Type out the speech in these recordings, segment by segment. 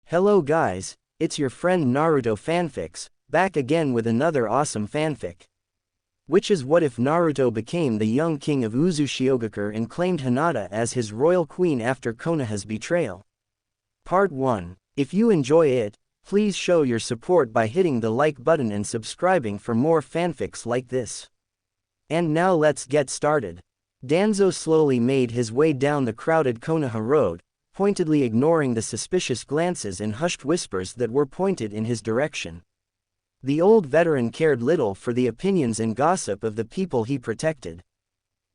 Hello guys, it's your friend Naruto Fanfics, back again with another awesome fanfic. Which is what if Naruto became the young king of Uzushiogakure and claimed Hinata as his royal queen after Konoha's betrayal? Part 1. If you enjoy it, please show your support by hitting the like button and subscribing for more fanfics like this. And now let's get started. Danzo slowly made his way down the crowded Konoha road, pointedly ignoring the suspicious glances and hushed whispers that were pointed in his direction. The old veteran cared little for the opinions and gossip of the people he protected.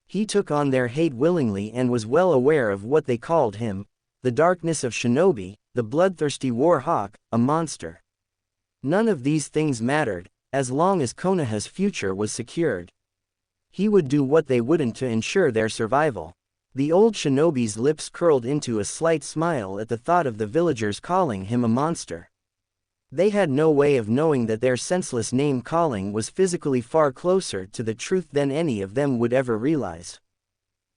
He took on their hate willingly and was well aware of what they called him, the darkness of shinobi, the bloodthirsty war hawk, a monster. None of these things mattered, as long as Konoha's future was secured. He would do what they wouldn't to ensure their survival. The old shinobi's lips curled into a slight smile at the thought of the villagers calling him a monster. They had no way of knowing that their senseless name-calling was physically far closer to the truth than any of them would ever realize.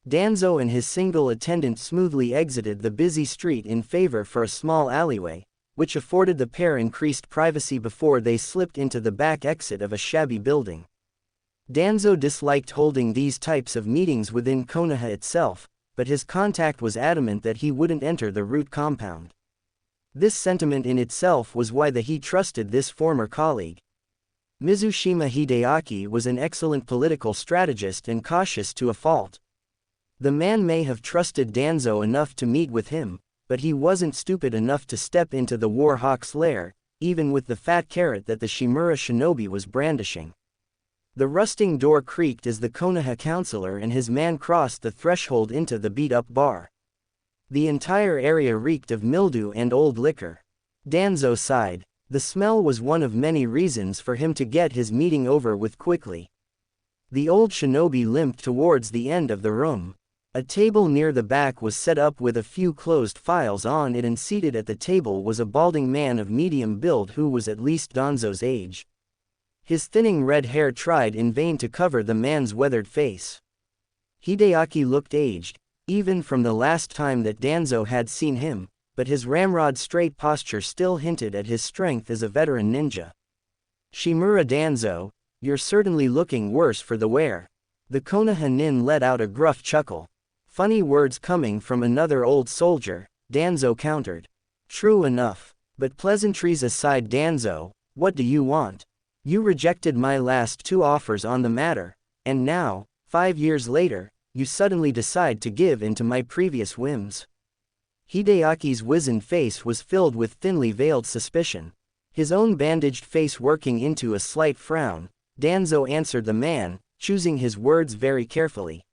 Danzo and his single attendant smoothly exited the busy street in favor for a small alleyway, which afforded the pair increased privacy before they slipped into the back exit of a shabby building. Danzo disliked holding these types of meetings within Konoha itself, but his contact was adamant that he wouldn't enter the root compound. This sentiment in itself was why he trusted this former colleague. Mizushima Hideaki was an excellent political strategist and cautious to a fault. The man may have trusted Danzo enough to meet with him, but he wasn't stupid enough to step into the war hawk's lair, even with the fat carrot that the Shimura shinobi was brandishing. The rusting door creaked as the Konoha counselor and his man crossed the threshold into the beat-up bar. The entire area reeked of mildew and old liquor. Danzo sighed. The smell was one of many reasons for him to get his meeting over with quickly. The old shinobi limped towards the end of the room. A table near the back was set up with a few closed files on it, and seated at the table was a balding man of medium build who was at least Danzo's age. His thinning red hair tried in vain to cover the man's weathered face. Hideaki looked aged, even from the last time that Danzo had seen him, but his ramrod straight posture still hinted at his strength as a veteran ninja. Shimura Danzo, you're certainly looking worse for the wear. The Konoha nin let out a gruff chuckle. Funny words coming from another old soldier, Danzo countered. True enough, but pleasantries aside, Danzo, what do you want? You rejected my last two offers on the matter, and now, 5 years later, you suddenly decide to give in to my previous whims. Hideaki's wizened face was filled with thinly veiled suspicion. His own bandaged face working into a slight frown, Danzo answered the man, choosing his words very carefully.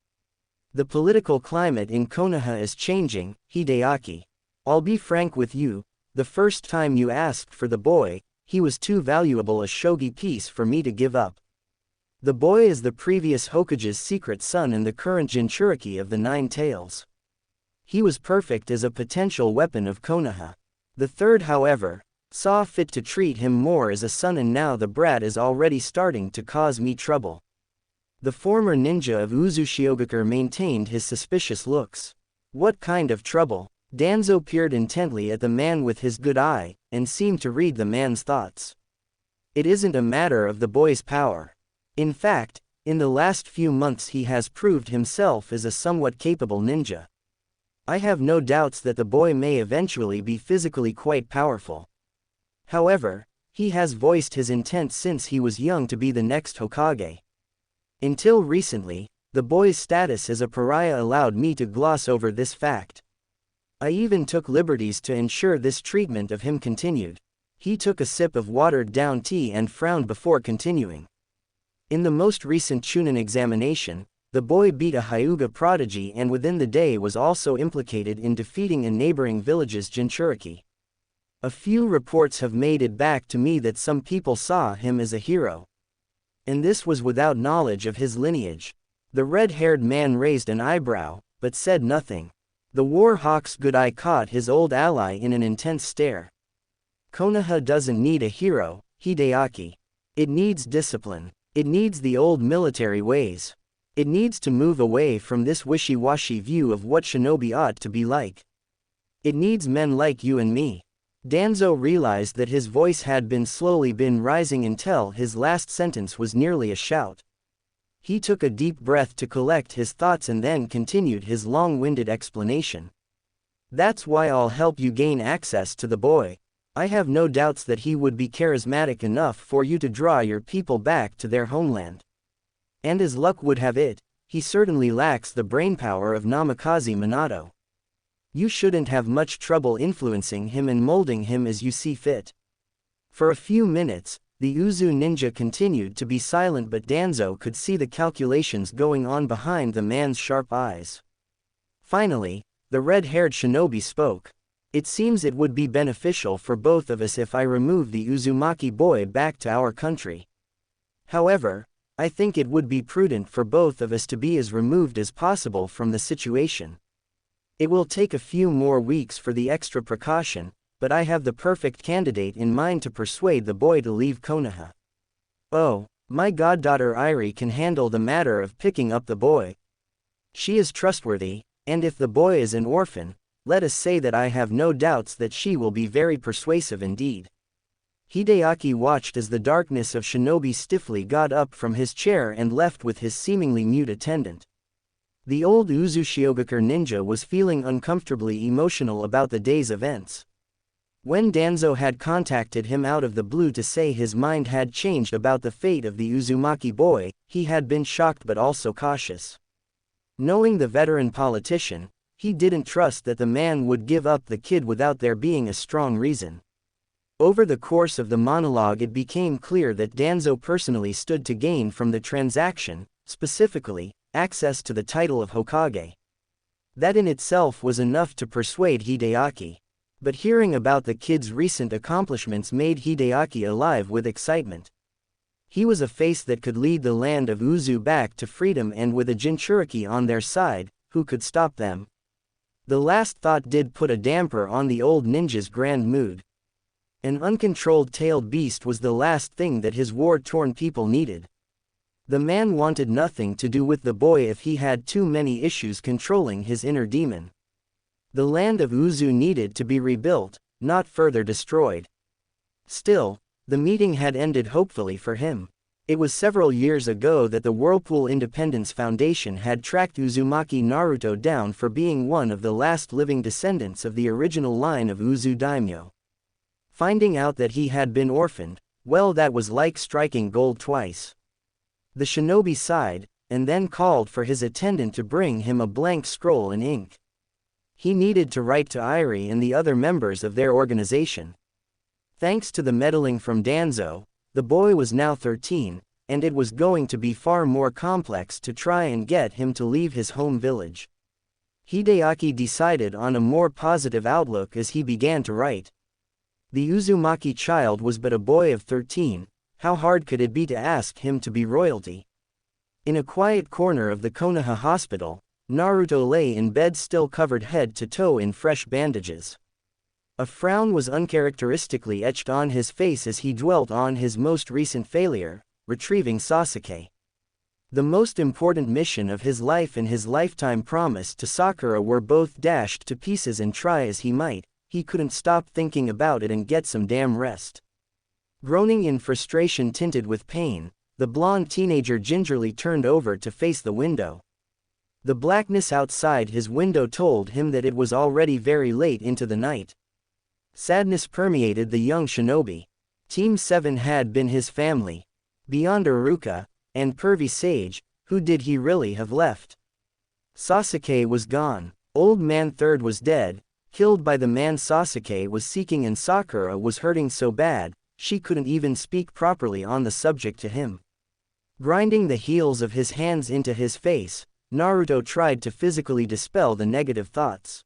The political climate in Konoha is changing, Hideaki. I'll be frank with you, the first time you asked for the boy, he was too valuable a shogi piece for me to give up. The boy is the previous Hokage's secret son and the current Jinchuriki of the Nine Tails. He was perfect as a potential weapon of Konoha. The third, however, saw fit to treat him more as a son, and now the brat is already starting to cause me trouble. The former ninja of Uzushiogakure maintained his suspicious looks. What kind of trouble? Danzo peered intently at the man with his good eye, and seemed to read the man's thoughts. It isn't a matter of the boy's power. In fact, in the last few months he has proved himself as a somewhat capable ninja. I have no doubts that the boy may eventually be physically quite powerful. However, he has voiced his intent since he was young to be the next Hokage. Until recently, the boy's status as a pariah allowed me to gloss over this fact. I even took liberties to ensure this treatment of him continued. He took a sip of watered-down tea and frowned before continuing. In the most recent Chunin examination, the boy beat a Hyuga prodigy and within the day was also implicated in defeating a neighboring village's Jinchuriki. A few reports have made it back to me that some people saw him as a hero. And this was without knowledge of his lineage. The red-haired man raised an eyebrow, but said nothing. The war hawk's good eye caught his old ally in an intense stare. Konoha doesn't need a hero, Hideaki. It needs discipline. It needs the old military ways. It needs to move away from this wishy-washy view of what shinobi ought to be like. It needs men like you and me. Danzo realized that his voice had been slowly rising until his last sentence was nearly a shout. He took a deep breath to collect his thoughts and then continued his long-winded explanation. That's why I'll help you gain access to the boy. I have no doubts that he would be charismatic enough for you to draw your people back to their homeland. And as luck would have it, he certainly lacks the brainpower of Namikaze Minato. You shouldn't have much trouble influencing him and molding him as you see fit. For a few minutes, the Uzu ninja continued to be silent, but Danzo could see the calculations going on behind the man's sharp eyes. Finally, the red-haired shinobi spoke. It seems it would be beneficial for both of us if I remove the Uzumaki boy back to our country. However, I think it would be prudent for both of us to be as removed as possible from the situation. It will take a few more weeks for the extra precaution, but I have the perfect candidate in mind to persuade the boy to leave Konoha. Oh, my goddaughter Irie can handle the matter of picking up the boy. She is trustworthy, and if the boy is an orphan, let us say that I have no doubts that she will be very persuasive indeed. Hideaki watched as the darkness of Shinobi stiffly got up from his chair and left with his seemingly mute attendant. The old Uzushiogakure ninja was feeling uncomfortably emotional about the day's events. When Danzo had contacted him out of the blue to say his mind had changed about the fate of the Uzumaki boy, he had been shocked but also cautious. Knowing the veteran politician, he didn't trust that the man would give up the kid without there being a strong reason. Over the course of the monologue it became clear that Danzo personally stood to gain from the transaction, specifically, access to the title of Hokage. That in itself was enough to persuade Hideaki. But hearing about the kid's recent accomplishments made Hideaki alive with excitement. He was a face that could lead the land of Uzu back to freedom, and with a Jinchuriki on their side, who could stop them? The last thought did put a damper on the old ninja's grand mood. An uncontrolled tailed beast was the last thing that his war-torn people needed. The man wanted nothing to do with the boy if he had too many issues controlling his inner demon. The land of Uzu needed to be rebuilt, not further destroyed. Still, the meeting had ended hopefully for him. It was several years ago that the Whirlpool Independence Foundation had tracked Uzumaki Naruto down for being one of the last living descendants of the original line of Uzu daimyo. Finding out that he had been orphaned, well, that was like striking gold twice. The shinobi sighed, and then called for his attendant to bring him a blank scroll and ink. He needed to write to Irie and the other members of their organization. Thanks to the meddling from Danzo, the boy was now 13, and it was going to be far more complex to try and get him to leave his home village. Hideaki decided on a more positive outlook as he began to write. The Uzumaki child was but a boy of 13, how hard could it be to ask him to be royalty? In a quiet corner of the Konoha hospital, Naruto lay in bed, still covered head to toe in fresh bandages. A frown was uncharacteristically etched on his face as he dwelt on his most recent failure, retrieving Sasuke. The most important mission of his life and his lifetime promise to Sakura were both dashed to pieces, and try as he might, he couldn't stop thinking about it and get some damn rest. Groaning in frustration tinted with pain, the blonde teenager gingerly turned over to face the window. The blackness outside his window told him that it was already very late into the night. Sadness permeated the young shinobi. Team 7 had been his family. Beyond Iruka and pervy Sage, who did he really have left? Sasuke was gone. Old Man Third was dead, killed by the man Sasuke was seeking, and Sakura was hurting so bad, she couldn't even speak properly on the subject to him. Grinding the heels of his hands into his face, Naruto tried to physically dispel the negative thoughts.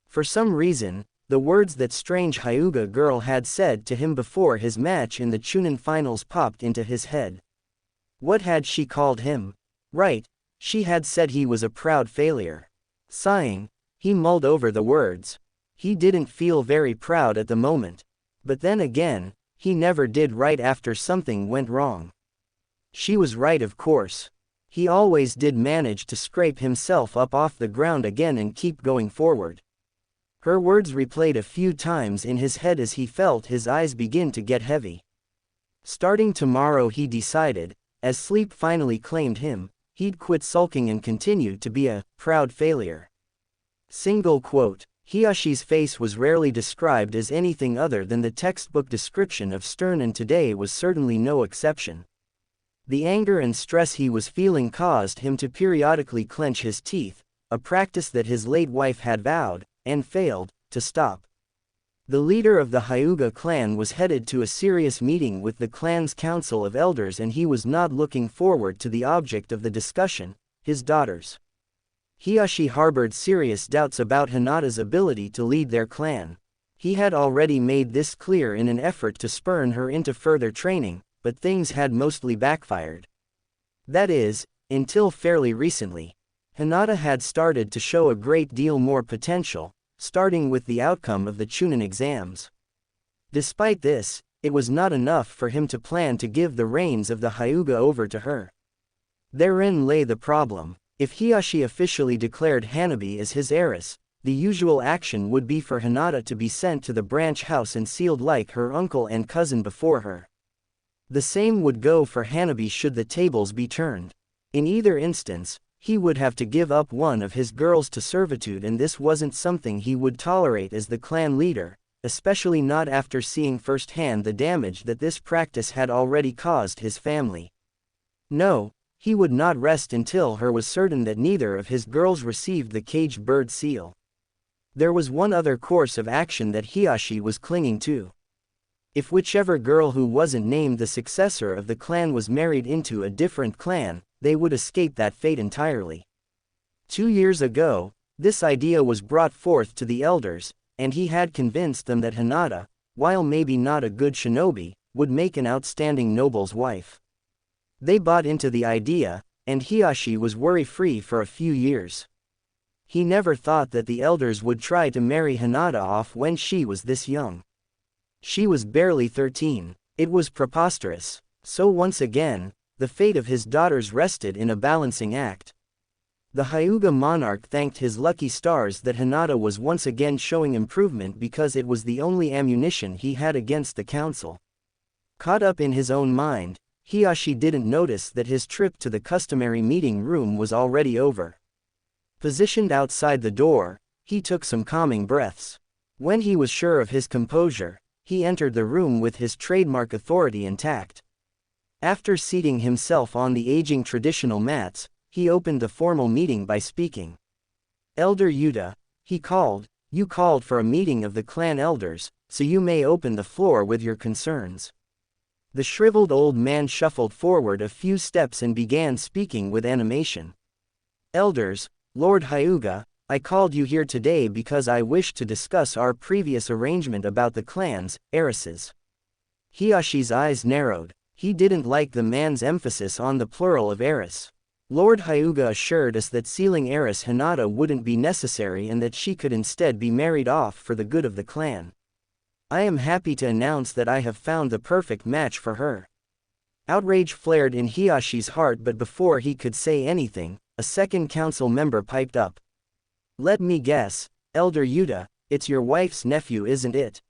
For some reason, the words that strange Hyuga girl had said to him before his match in the Chunin finals popped into his head. What had she called him? Right, she had said he was a proud failure. Sighing, he mulled over the words. He didn't feel very proud at the moment. But then again, he never did right after something went wrong. She was right, of course. He always did manage to scrape himself up off the ground again and keep going forward. Her words replayed a few times in his head as he felt his eyes begin to get heavy. Starting tomorrow, he decided, as sleep finally claimed him, he'd quit sulking and continue to be a proud failure. Single quote. Hiyashi's face was rarely described as anything other than the textbook description of stern, and today was certainly no exception. The anger and stress he was feeling caused him to periodically clench his teeth, a practice that his late wife had vowed, and failed, to stop. The leader of the Hyuga clan was headed to a serious meeting with the clan's council of elders, and he was not looking forward to the object of the discussion, his daughters. Hiyashi harbored serious doubts about Hinata's ability to lead their clan. He had already made this clear in an effort to spur her into further training, but things had mostly backfired. That is, until fairly recently. Hinata had started to show a great deal more potential, starting with the outcome of the Chunin exams. Despite this, it was not enough for him to plan to give the reins of the Hyuga over to her. Therein lay the problem. If Hiyashi officially declared Hanabi as his heiress, the usual action would be for Hinata to be sent to the branch house and sealed like her uncle and cousin before her. The same would go for Hanabi should the tables be turned. In either instance, he would have to give up one of his girls to servitude, and this wasn't something he would tolerate as the clan leader, especially not after seeing firsthand the damage that this practice had already caused his family. No. He would not rest until he was certain that neither of his girls received the caged bird seal. There was one other course of action that Hiyashi was clinging to. If whichever girl who wasn't named the successor of the clan was married into a different clan, they would escape that fate entirely. 2 years ago, this idea was brought forth to the elders, and he had convinced them that Hinata, while maybe not a good shinobi, would make an outstanding noble's wife. They bought into the idea, and Hiyashi was worry-free for a few years. He never thought that the elders would try to marry Hinata off when she was this young. She was barely 13. It was preposterous. So once again, the fate of his daughters rested in a balancing act. The Hyuga monarch thanked his lucky stars that Hinata was once again showing improvement, because it was the only ammunition he had against the council. Caught up in his own mind, Hiyashi didn't notice that his trip to the customary meeting room was already over. Positioned outside the door, he took some calming breaths. When he was sure of his composure, he entered the room with his trademark authority intact. After seating himself on the aging traditional mats, he opened the formal meeting by speaking. "Elder Yuta," he called, "you called for a meeting of the clan elders, so you may open the floor with your concerns." The shriveled old man shuffled forward a few steps and began speaking with animation. "Elders, Lord Hyuga, I called you here today because I wish to discuss our previous arrangement about the clan's heiresses." Hiyashi's eyes narrowed. He didn't like the man's emphasis on the plural of heiress. Lord Hyuga assured us that sealing heiress Hinata wouldn't be necessary and that she could instead be married off for the good of the clan. "I am happy to announce that I have found the perfect match for her." Outrage flared in Hiyashi's heart, but before he could say anything, a second council member piped up. "Let me guess, Elder Yuta, it's your wife's nephew, isn't it?"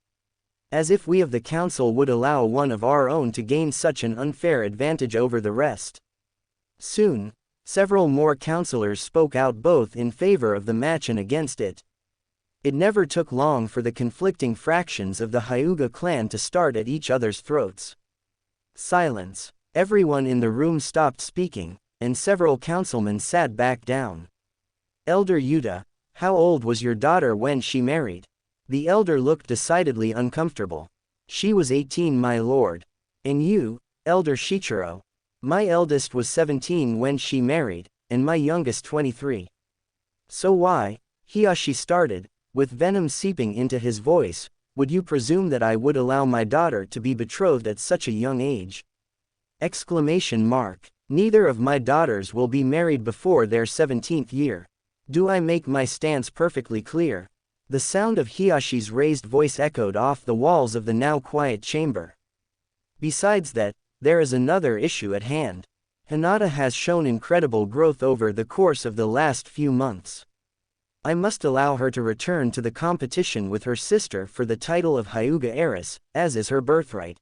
As if we of the council would allow one of our own to gain such an unfair advantage over the rest. Soon, several more councillors spoke out, both in favor of the match and against it. It never took long for the conflicting fractions of the Hyuga clan to start at each other's throats. Silence. Everyone in the room stopped speaking, and several councilmen sat back down. "Elder Yuta, how old was your daughter when she married?" The elder looked decidedly uncomfortable. "She was 18, my lord." "And you, Elder Shichiro?" "My eldest was 17 when she married, and my youngest 23. "So why," Hiyashi started, with venom seeping into his voice, "would you presume that I would allow my daughter to be betrothed at such a young age?" Neither of my daughters will be married before their 17th year. Do I make my stance perfectly clear? The sound of Hiyashi's raised voice echoed off the walls of the now quiet chamber. Besides that, there is another issue at hand. Hinata has shown incredible growth over the course of the last few months. I must allow her to return to the competition with her sister for the title of Hyuga heiress, as is her birthright.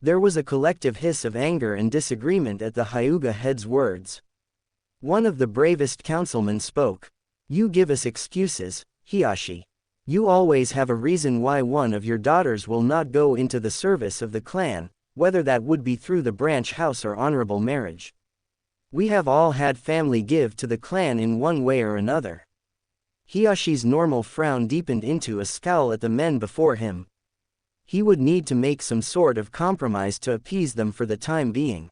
There was a collective hiss of anger and disagreement at the Hyuga head's words. One of the bravest councilmen spoke. You give us excuses, Hiashi. You always have a reason why one of your daughters will not go into the service of the clan, whether that would be through the branch house or honorable marriage. We have all had family give to the clan in one way or another. Hiyashi's normal frown deepened into a scowl at the men before him. He would need to make some sort of compromise to appease them for the time being.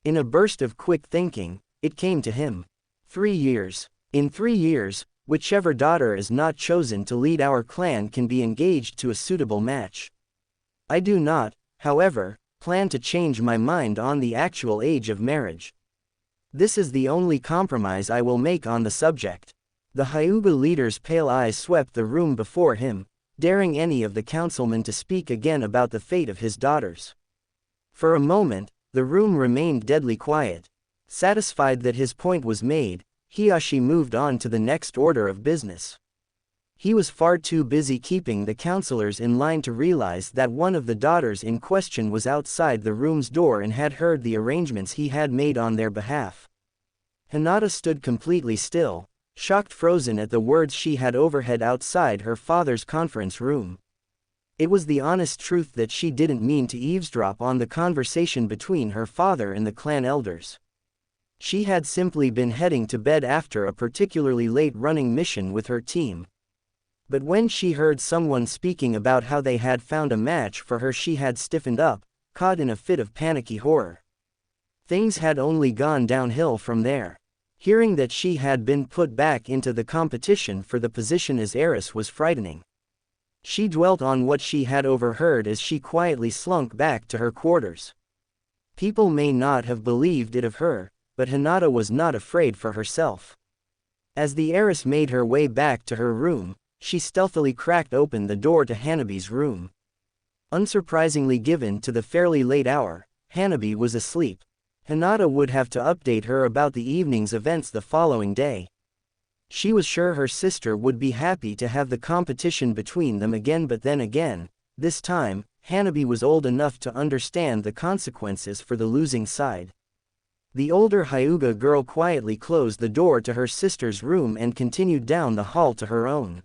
In a burst of quick thinking, it came to him. 3 years. In 3 years, whichever daughter is not chosen to lead our clan can be engaged to a suitable match. I do not, however, plan to change my mind on the actual age of marriage. This is the only compromise I will make on the subject. The Hyuga leader's pale eyes swept the room before him, daring any of the councilmen to speak again about the fate of his daughters. For a moment, the room remained deadly quiet. Satisfied that his point was made, Hiashi moved on to the next order of business. He was far too busy keeping the councilors in line to realize that one of the daughters in question was outside the room's door and had heard the arrangements he had made on their behalf. Hinata stood completely still, shocked, frozen at the words she had overheard outside her father's conference room. It was the honest truth that she didn't mean to eavesdrop on the conversation between her father and the clan elders. She had simply been heading to bed after a particularly late-running mission with her team. But when she heard someone speaking about how they had found a match for her, she had stiffened up, caught in a fit of panicky horror. Things had only gone downhill from there. Hearing that she had been put back into the competition for the position as heiress was frightening. She dwelt on what she had overheard as she quietly slunk back to her quarters. People may not have believed it of her, but Hinata was not afraid for herself. As the heiress made her way back to her room, she stealthily cracked open the door to Hanabi's room. Unsurprisingly, given to the fairly late hour, Hanabi was asleep. Hinata would have to update her about the evening's events the following day. She was sure her sister would be happy to have the competition between them again, but then again, this time, Hanabi was old enough to understand the consequences for the losing side. The older Hyuga girl quietly closed the door to her sister's room and continued down the hall to her own.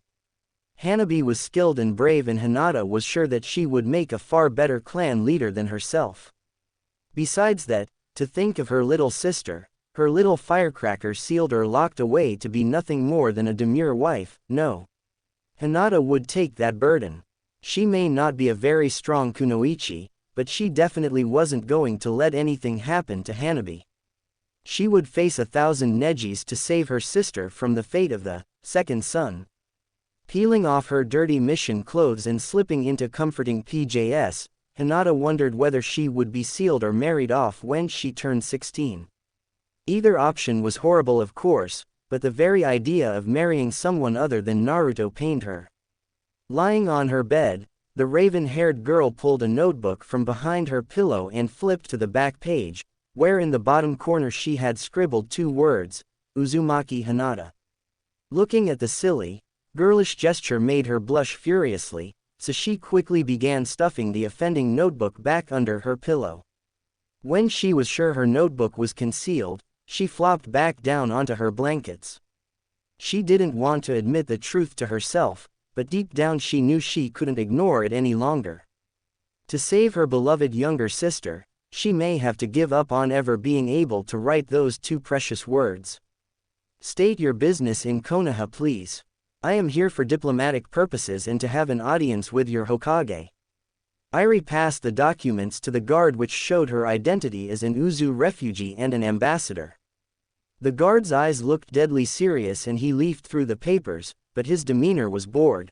Hanabi was skilled and brave, and Hinata was sure that she would make a far better clan leader than herself. Besides that, to think of her little sister, her little firecracker, sealed or locked away to be nothing more than a demure wife, no. Hinata would take that burden. She may not be a very strong kunoichi, but she definitely wasn't going to let anything happen to Hanabi. She would face 1,000 nejis to save her sister from the fate of the second son. Peeling off her dirty mission clothes and slipping into comforting PJs, Hinata wondered whether she would be sealed or married off when she turned 16. Either option was horrible, of course, but the very idea of marrying someone other than Naruto pained her. Lying on her bed, the raven-haired girl pulled a notebook from behind her pillow and flipped to the back page, where in the bottom corner she had scribbled 2 words, Uzumaki Hinata. Looking at the silly, girlish gesture made her blush furiously, so she quickly began stuffing the offending notebook back under her pillow. When she was sure her notebook was concealed, she flopped back down onto her blankets. She didn't want to admit the truth to herself, but deep down she knew she couldn't ignore it any longer. To save her beloved younger sister, she may have to give up on ever being able to write those 2 precious words. State your business in Konoha, please. I am here for diplomatic purposes and to have an audience with your Hokage. Irie passed the documents to the guard, which showed her identity as an Uzu refugee and an ambassador. The guard's eyes looked deadly serious and he leafed through the papers, but his demeanor was bored.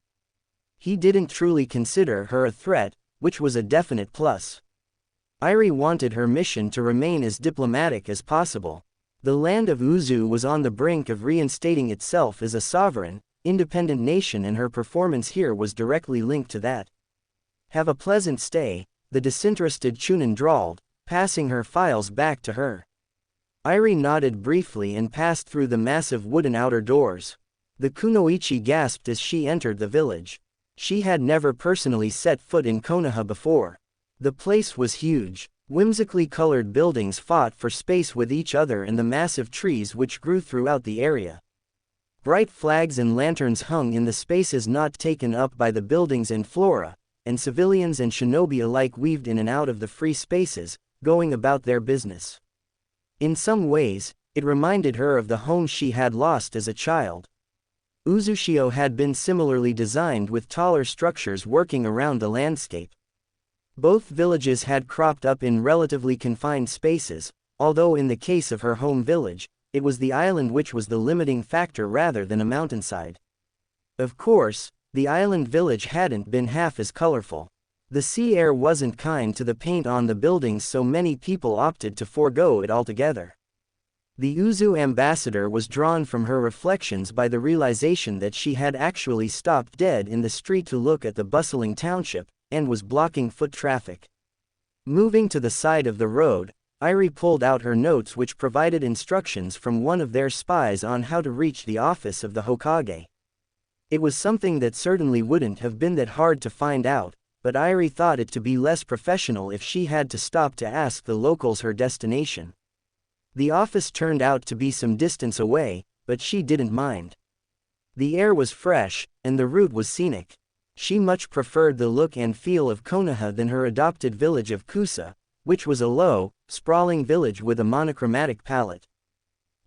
He didn't truly consider her a threat, which was a definite plus. Irie wanted her mission to remain as diplomatic as possible. The land of Uzu was on the brink of reinstating itself as a sovereign, independent nation, and her performance here was directly linked to that. Have a pleasant stay, the disinterested Chunin drawled, passing her files back to her. Irie nodded briefly and passed through the massive wooden outer doors. The kunoichi gasped as she entered the village. She had never personally set foot in Konoha before. The place was huge. Whimsically colored buildings fought for space with each other and the massive trees which grew throughout the area. Bright flags and lanterns hung in the spaces not taken up by the buildings and flora, and civilians and shinobi alike weaved in and out of the free spaces, going about their business. In some ways, it reminded her of the home she had lost as a child. Uzushio had been similarly designed with taller structures working around the landscape. Both villages had cropped up in relatively confined spaces, although in the case of her home village, it was the island which was the limiting factor rather than a mountainside. Of course, the island village hadn't been half as colorful. The sea air wasn't kind to the paint on the buildings, so many people opted to forego it altogether. The Uzu ambassador was drawn from her reflections by the realization that she had actually stopped dead in the street to look at the bustling township, and was blocking foot traffic. Moving to the side of the road, Irie pulled out her notes which provided instructions from one of their spies on how to reach the office of the Hokage. It was something that certainly wouldn't have been that hard to find out, but Irie thought it to be less professional if she had to stop to ask the locals her destination. The office turned out to be some distance away, but she didn't mind. The air was fresh, and the route was scenic. She much preferred the look and feel of Konoha than her adopted village of Kusa, which was a low, sprawling village with a monochromatic palette.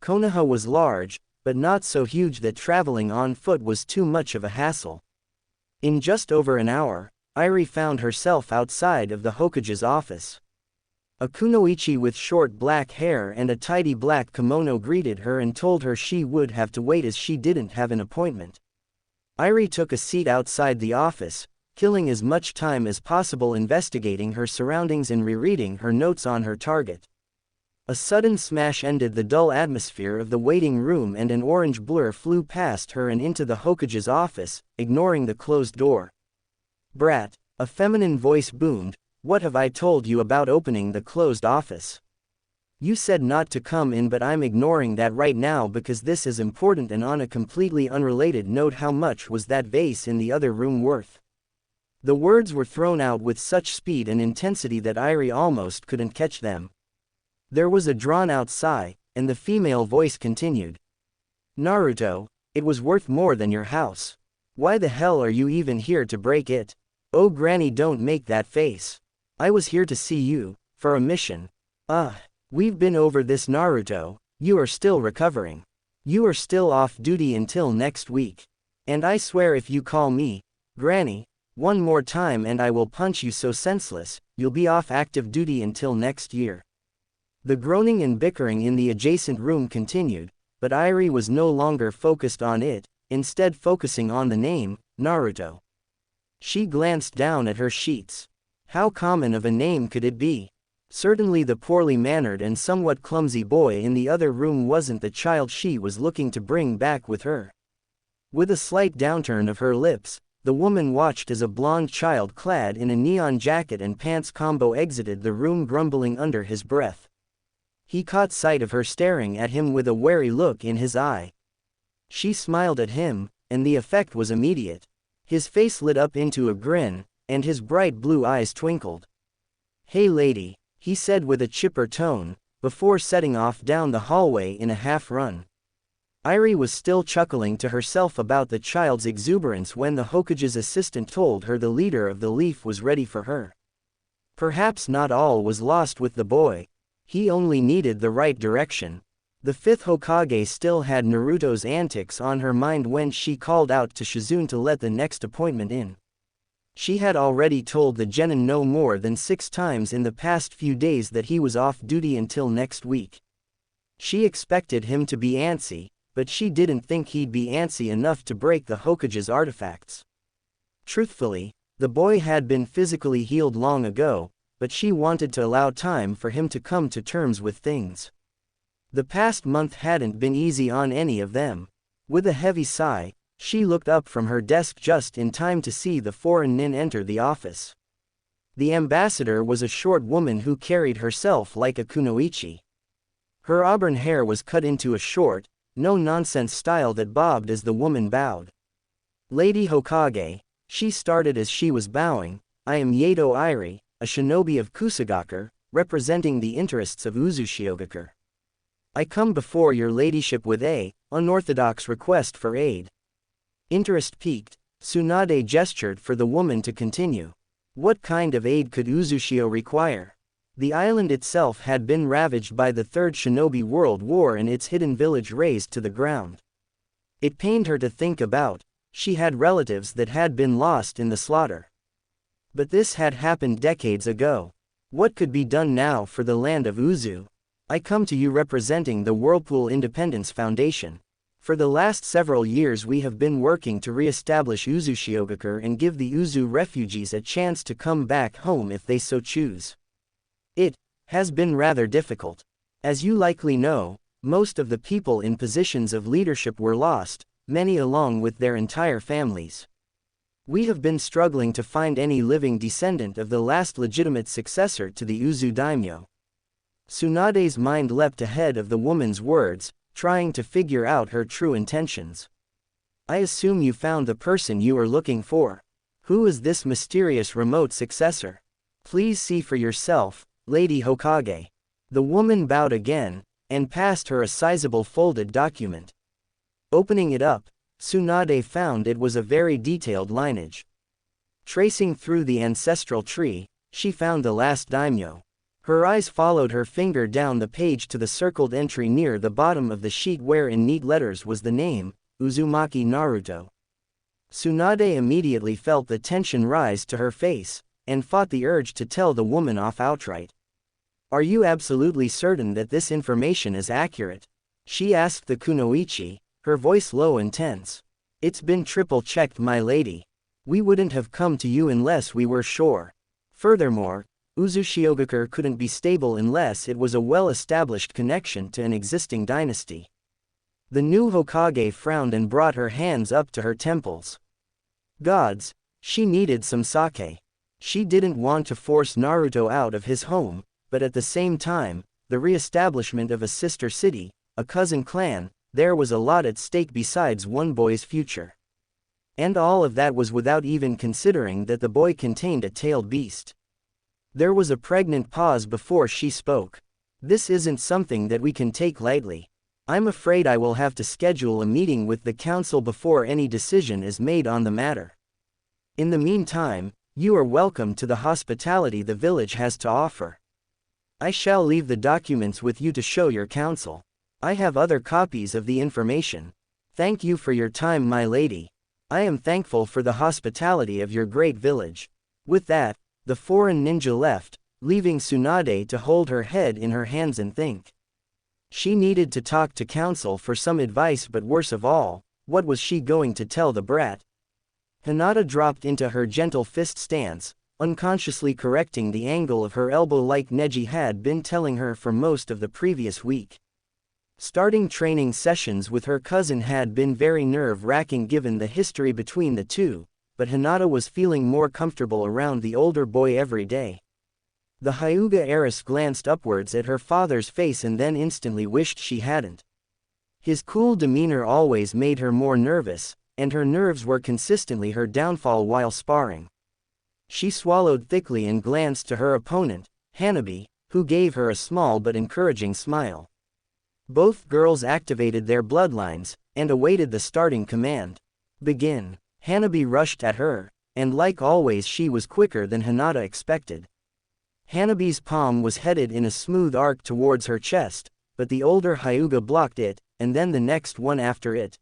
Konoha was large, but not so huge that traveling on foot was too much of a hassle. In just over an hour, Irie found herself outside of the Hokage's office. A kunoichi with short black hair and a tidy black kimono greeted her and told her she would have to wait as she didn't have an appointment. Irie took a seat outside the office, killing as much time as possible investigating her surroundings and rereading her notes on her target. A sudden smash ended the dull atmosphere of the waiting room and an orange blur flew past her and into the Hokage's office, ignoring the closed door. "Brat," a feminine voice boomed, "what have I told you about opening the closed office? You said not to come in, but I'm ignoring that right now because this is important." And on a completely unrelated note, how much was that vase in the other room worth? The words were thrown out with such speed and intensity that Irie almost couldn't catch them. There was a drawn-out sigh, and the female voice continued. "Naruto, it was worth more than your house. Why the hell are you even here to break it? Oh granny, don't make that face. I was here to see you, for a mission. We've been over this, Naruto. You are still recovering. You are still off duty until next week. And I swear if you call me granny one more time and I will punch you so senseless, you'll be off active duty until next year." The groaning and bickering in the adjacent room continued, but Irie was no longer focused on it, instead focusing on the name, Naruto. She glanced down at her sheets. How common of a name could it be? Certainly the poorly mannered and somewhat clumsy boy in the other room wasn't the child she was looking to bring back with her. With a slight downturn of her lips, the woman watched as a blonde child clad in a neon jacket and pants combo exited the room, grumbling under his breath. He caught sight of her staring at him with a wary look in his eye. She smiled at him, and the effect was immediate. His face lit up into a grin, and his bright blue eyes twinkled. "Hey lady," he said with a chipper tone, before setting off down the hallway in a half-run. Irie was still chuckling to herself about the child's exuberance when the Hokage's assistant told her the leader of the Leaf was ready for her. Perhaps not all was lost with the boy. He only needed the right direction. The fifth Hokage still had Naruto's antics on her mind when she called out to Shizune to let the next appointment in. She had already told the genin no more than 6 times in the past few days that he was off duty until next week. She expected him to be antsy, but she didn't think he'd be antsy enough to break the Hokage's artifacts. Truthfully, the boy had been physically healed long ago, but she wanted to allow time for him to come to terms with things. The past month hadn't been easy on any of them. With a heavy sigh, she looked up from her desk just in time to see the foreign nin enter the office. The ambassador was a short woman who carried herself like a kunoichi. Her auburn hair was cut into a short, no-nonsense style that bobbed as the woman bowed. Lady Hokage, she started as she was bowing, I am Yato Iri, a shinobi of Kusagakure, representing the interests of Uzushiogakure. I come before your ladyship with a unorthodox request for aid. Interest piqued, Tsunade gestured for the woman to continue. What kind of aid could Uzushio require? The island itself had been ravaged by the Third Shinobi World War and its hidden village razed to the ground. It pained her to think about. She had relatives that had been lost in the slaughter. But this had happened decades ago. What could be done now for the land of Uzu? I come to you representing the Whirlpool Independence Foundation. For the last several years we have been working to re-establish Uzushiogakure and give the Uzu refugees a chance to come back home if they so choose. It has been rather difficult. As you likely know, most of the people in positions of leadership were lost, many along with their entire families. We have been struggling to find any living descendant of the last legitimate successor to the Uzu daimyo. Tsunade's mind leapt ahead of the woman's words, trying to figure out her true intentions. I assume you found the person you are looking for. Who is this mysterious remote successor? Please see for yourself, Lady Hokage. The woman bowed again, and passed her a sizable folded document. Opening it up, Tsunade found it was a very detailed lineage. Tracing through the ancestral tree, she found the last daimyo. Her eyes followed her finger down the page to the circled entry near the bottom of the sheet where in neat letters was the name, Uzumaki Naruto. Tsunade immediately felt the tension rise to her face, and fought the urge to tell the woman off outright. Are you absolutely certain that this information is accurate? She asked the kunoichi, her voice low and tense. It's been triple-checked, my lady. We wouldn't have come to you unless we were sure. Furthermore, Uzushiogakure couldn't be stable unless it was a well-established connection to an existing dynasty. The new Hokage frowned and brought her hands up to her temples. Gods, she needed some sake. She didn't want to force Naruto out of his home, but at the same time, the re-establishment of a sister city, a cousin clan, there was a lot at stake besides one boy's future. And all of that was without even considering that the boy contained a tailed beast. There was a pregnant pause before she spoke. This isn't something that we can take lightly. I'm afraid I will have to schedule a meeting with the council before any decision is made on the matter. In the meantime, you are welcome to the hospitality the village has to offer. I shall leave the documents with you to show your council. I have other copies of the information. Thank you for your time, my lady. I am thankful for the hospitality of your great village. With that, the foreign ninja left, leaving Tsunade to hold her head in her hands and think. She needed to talk to council for some advice, but worse of all, what was she going to tell the brat? Hinata dropped into her gentle fist stance, unconsciously correcting the angle of her elbow like Neji had been telling her for most of the previous week. Starting training sessions with her cousin had been very nerve-wracking given the history between the two, but Hinata was feeling more comfortable around the older boy every day. The Hyuga heiress glanced upwards at her father's face and then instantly wished she hadn't. His cool demeanor always made her more nervous, and her nerves were consistently her downfall while sparring. She swallowed thickly and glanced to her opponent, Hanabi, who gave her a small but encouraging smile. Both girls activated their bloodlines, and awaited the starting command. Begin. Hanabi rushed at her, and like always she was quicker than Hinata expected. Hanabi's palm was headed in a smooth arc towards her chest, but the older Hyuga blocked it, and then the next one after it.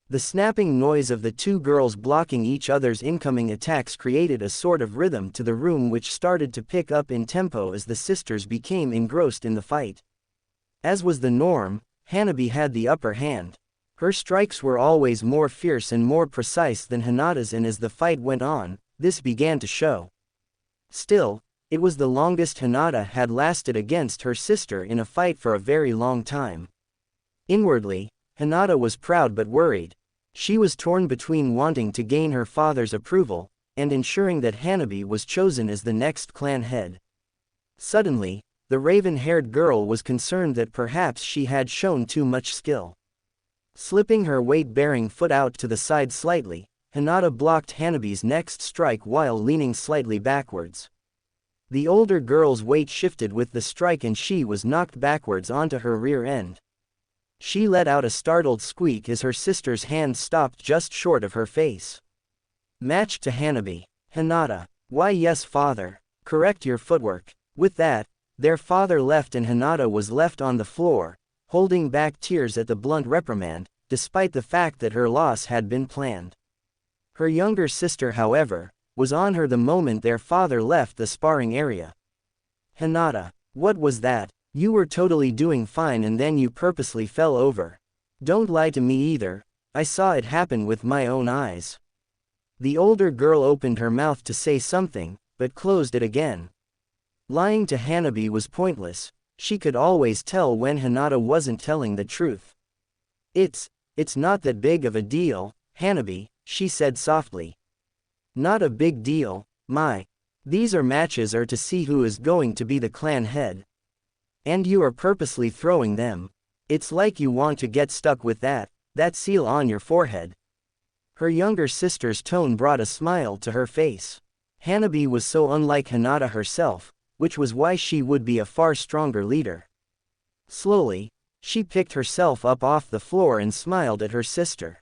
The snapping noise of the two girls blocking each other's incoming attacks created a sort of rhythm to the room which started to pick up in tempo as the sisters became engrossed in the fight. As was the norm, Hanabi had the upper hand. Her strikes were always more fierce and more precise than Hinata's, and as the fight went on, this began to show. Still, it was the longest Hinata had lasted against her sister in a fight for a very long time. Inwardly, Hinata was proud but worried. She was torn between wanting to gain her father's approval, and ensuring that Hanabi was chosen as the next clan head. Suddenly, the raven-haired girl was concerned that perhaps she had shown too much skill. Slipping her weight-bearing foot out to the side slightly, Hinata blocked Hanabi's next strike while leaning slightly backwards. The older girl's weight shifted with the strike and she was knocked backwards onto her rear end. She let out a startled squeak as her sister's hand stopped just short of her face. Matched to Hanabi. Hinata. Why yes father. Correct your footwork. With that, their father left and Hinata was left on the floor, holding back tears at the blunt reprimand, despite the fact that her loss had been planned. Her younger sister, however, was on her the moment their father left the sparring area. Hinata. What was that? You were totally doing fine and then you purposely fell over. Don't lie to me either, I saw it happen with my own eyes. The older girl opened her mouth to say something, but closed it again. Lying to Hanabi was pointless, she could always tell when Hinata wasn't telling the truth. It's not that big of a deal, Hanabi, she said softly. Not a big deal, these matches are to see who is going to be the clan head. And you are purposely throwing them. It's like you want to get stuck with that seal on your forehead. Her younger sister's tone brought a smile to her face. Hanabi was so unlike Hinata herself, which was why she would be a far stronger leader. Slowly, she picked herself up off the floor and smiled at her sister.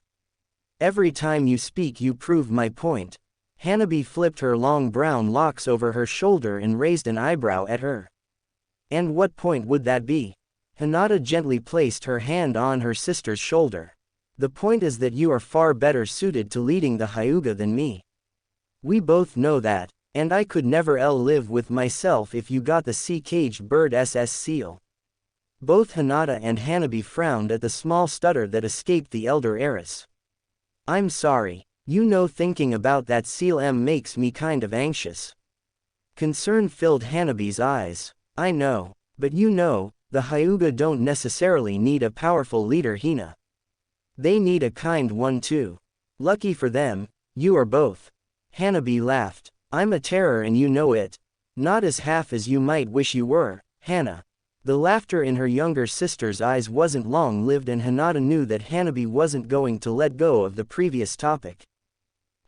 Every time you speak you prove my point. Hanabi flipped her long brown locks over her shoulder and raised an eyebrow at her. And what point would that be? Hinata gently placed her hand on her sister's shoulder. The point is that you are far better suited to leading the Hyuga than me. We both know that, and I could never live with myself if you got the sea-caged bird SS seal. Both Hinata and Hanabi frowned at the small stutter that escaped the elder heiress. I'm sorry, thinking about that seal makes me kind of anxious. Concern filled Hanabi's eyes. I know, but the Hyuga don't necessarily need a powerful leader Hina. They need a kind one too. Lucky for them, you are both. Hanabi laughed. I'm a terror and you know it. Not as half as you might wish you were, Hana. The laughter in her younger sister's eyes wasn't long-lived and Hinata knew that Hanabi wasn't going to let go of the previous topic.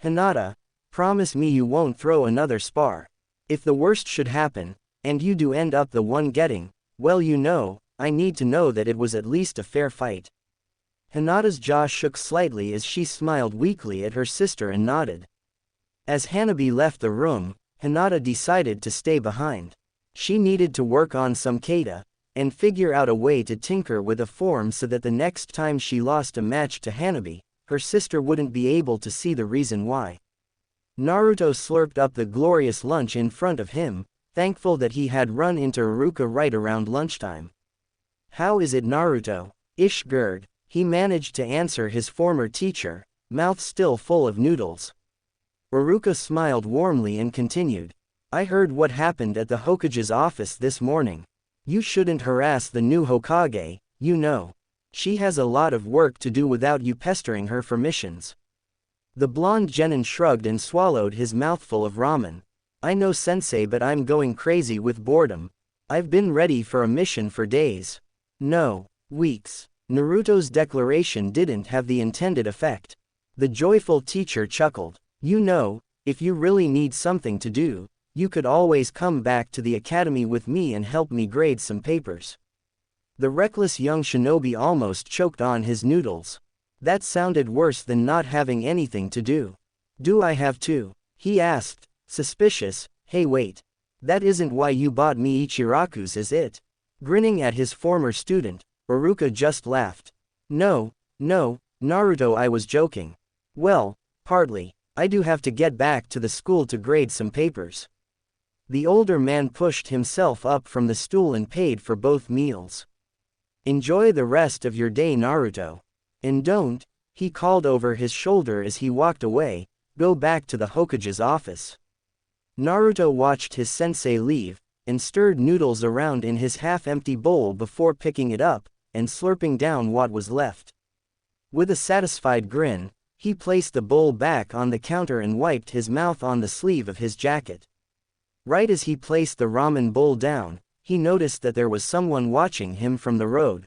Hinata, promise me you won't throw another spar. If the worst should happen, and you do end up the one getting, well I need to know that it was at least a fair fight. Hinata's jaw shook slightly as she smiled weakly at her sister and nodded. As Hanabi left the room, Hinata decided to stay behind. She needed to work on some kata, and figure out a way to tinker with a form so that the next time she lost a match to Hanabi, her sister wouldn't be able to see the reason why. Naruto slurped up the glorious lunch in front of him, thankful that he had run into Iruka right around lunchtime. How is it Naruto? Ishgird, he managed to answer his former teacher, mouth still full of noodles. Iruka smiled warmly and continued. I heard what happened at the Hokage's office this morning. You shouldn't harass the new Hokage, She has a lot of work to do without you pestering her for missions. The blonde genin shrugged and swallowed his mouthful of ramen. I know sensei, but I'm going crazy with boredom. I've been ready for a mission for days. No, weeks. Naruto's declaration didn't have the intended effect. The joyful teacher chuckled. If you really need something to do, you could always come back to the academy with me and help me grade some papers. The reckless young shinobi almost choked on his noodles. That sounded worse than not having anything to do. Do I have to? He asked, suspicious. Hey wait. That isn't why you bought me Ichiraku's, is it? Grinning at his former student, Iruka just laughed. No, Naruto, I was joking. Well, partly. I do have to get back to the school to grade some papers. The older man pushed himself up from the stool and paid for both meals. Enjoy the rest of your day, Naruto. And don't, he called over his shoulder as he walked away, go back to the Hokage's office. Naruto watched his sensei leave, and stirred noodles around in his half-empty bowl before picking it up, and slurping down what was left. With a satisfied grin, he placed the bowl back on the counter and wiped his mouth on the sleeve of his jacket. Right as he placed the ramen bowl down, he noticed that there was someone watching him from the road.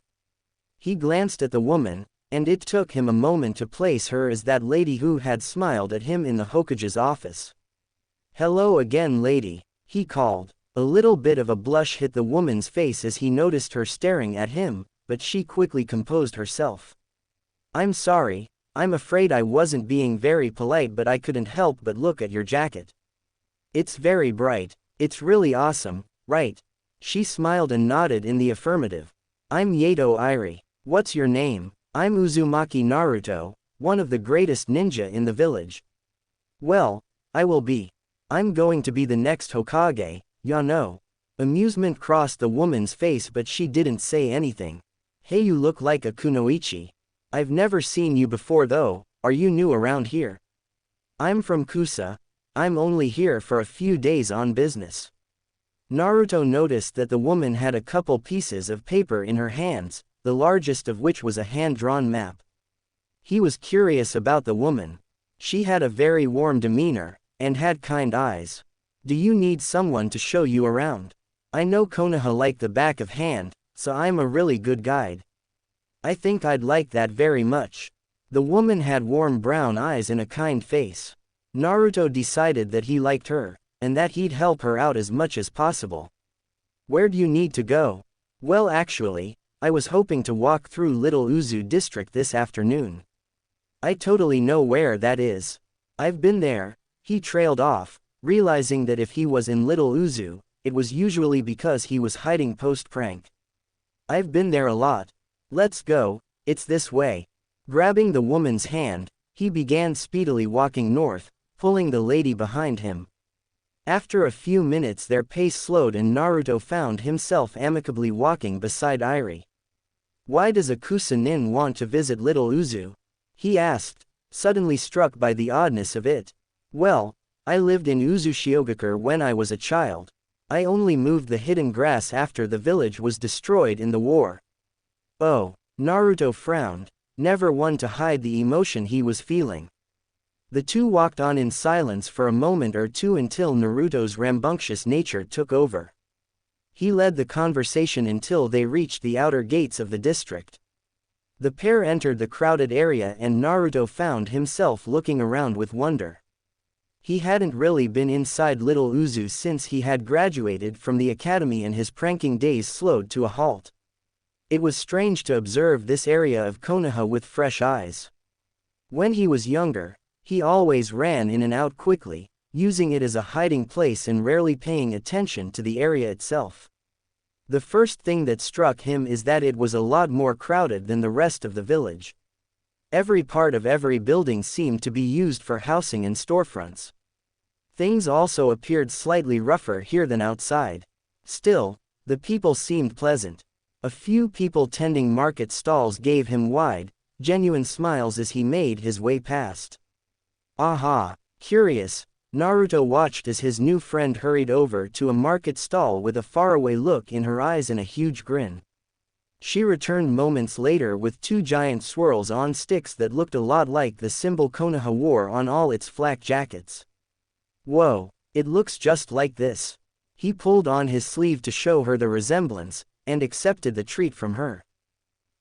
He glanced at the woman, and it took him a moment to place her as that lady who had smiled at him in the Hokage's office. "Hello again, lady," he called. A little bit of a blush hit the woman's face as he noticed her staring at him, but she quickly composed herself. "I'm sorry, I'm afraid I wasn't being very polite, but I couldn't help but look at your jacket. It's very bright. It's really awesome, right?" She smiled and nodded in the affirmative. "I'm Yato Iri. What's your name?" "I'm Uzumaki Naruto, one of the greatest ninja in the village." "Well, I will be. I'm going to be the next Hokage, ya know." Amusement crossed the woman's face, but she didn't say anything. "Hey, you look like a kunoichi. I've never seen you before though. Are you new around here?" "I'm from Kusa. I'm only here for a few days on business." Naruto noticed that the woman had a couple pieces of paper in her hands, the largest of which was a hand-drawn map. He was curious about the woman. She had a very warm demeanor, and had kind eyes. "Do you need someone to show you around? I know Konoha like the back of hand, so I'm a really good guide." "I think I'd like that very much." The woman had warm brown eyes and a kind face. Naruto decided that he liked her, and that he'd help her out as much as possible. "Where do you need to go?" "Well, actually, I was hoping to walk through Little Uzu district this afternoon." "I totally know where that is. I've been there." He trailed off, realizing that if he was in Little Uzu, it was usually because he was hiding post-prank. "I've been there a lot. Let's go, it's this way." Grabbing the woman's hand, he began speedily walking north, pulling the lady behind him. After a few minutes their pace slowed and Naruto found himself amicably walking beside Iri. "Why does a Kusa-nin want to visit Little Uzu?" he asked, suddenly struck by the oddness of it. "Well, I lived in Uzushiogakure when I was a child. I only moved the hidden grass after the village was destroyed in the war." "Oh," Naruto frowned, never one to hide the emotion he was feeling. The two walked on in silence for a moment or two until Naruto's rambunctious nature took over. He led the conversation until they reached the outer gates of the district. The pair entered the crowded area and Naruto found himself looking around with wonder. He hadn't really been inside Little Uzu since he had graduated from the academy and his pranking days slowed to a halt. It was strange to observe this area of Konoha with fresh eyes. When he was younger, he always ran in and out quickly, using it as a hiding place and rarely paying attention to the area itself. The first thing that struck him is that it was a lot more crowded than the rest of the village. Every part of every building seemed to be used for housing and storefronts. Things also appeared slightly rougher here than outside. Still, the people seemed pleasant. A few people tending market stalls gave him wide, genuine smiles as he made his way past. Aha! Curious, Naruto watched as his new friend hurried over to a market stall with a faraway look in her eyes and a huge grin. She returned moments later with two giant swirls on sticks that looked a lot like the symbol Konoha wore on all its flak jackets. "Whoa, it looks just like this." He pulled on his sleeve to show her the resemblance, and accepted the treat from her.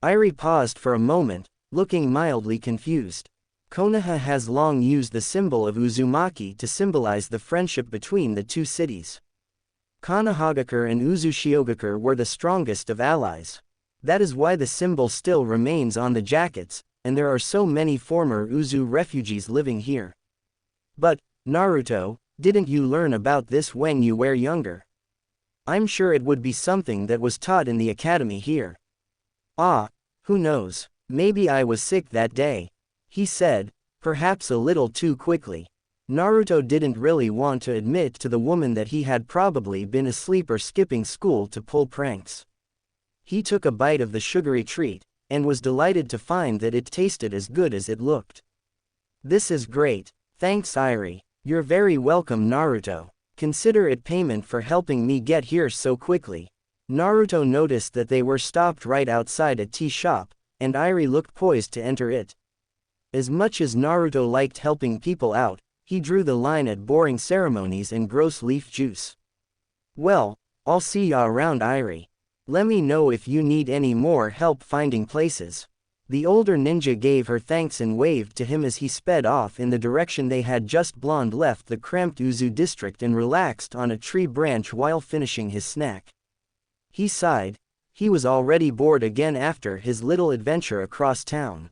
Iri paused for a moment, looking mildly confused. Konoha has long used the symbol of Uzumaki to symbolize the friendship between the two cities. Konohagakure and Uzushiogakure were the strongest of allies. That is why the symbol still remains on the jackets, and there are so many former Uzu refugees living here. "But, Naruto, didn't you learn about this when you were younger?" "I'm sure it would be something that was taught in the academy here." "Ah, who knows, maybe I was sick that day," he said, perhaps a little too quickly. Naruto didn't really want to admit to the woman that he had probably been asleep or skipping school to pull pranks. He took a bite of the sugary treat, and was delighted to find that it tasted as good as it looked. "This is great, thanks Iri. You're very welcome Naruto. Consider it payment for helping me get here so quickly." Naruto noticed that they were stopped right outside a tea shop, and Iri looked poised to enter it. As much as Naruto liked helping people out, he drew the line at boring ceremonies and gross leaf juice. "Well, I'll see ya around Iri. Let me know if you need any more help finding places." The older ninja gave her thanks and waved to him as he sped off in the direction they had just. Blonde left the cramped Uzu district and relaxed on a tree branch while finishing his snack. He sighed. He was already bored again after his little adventure across town.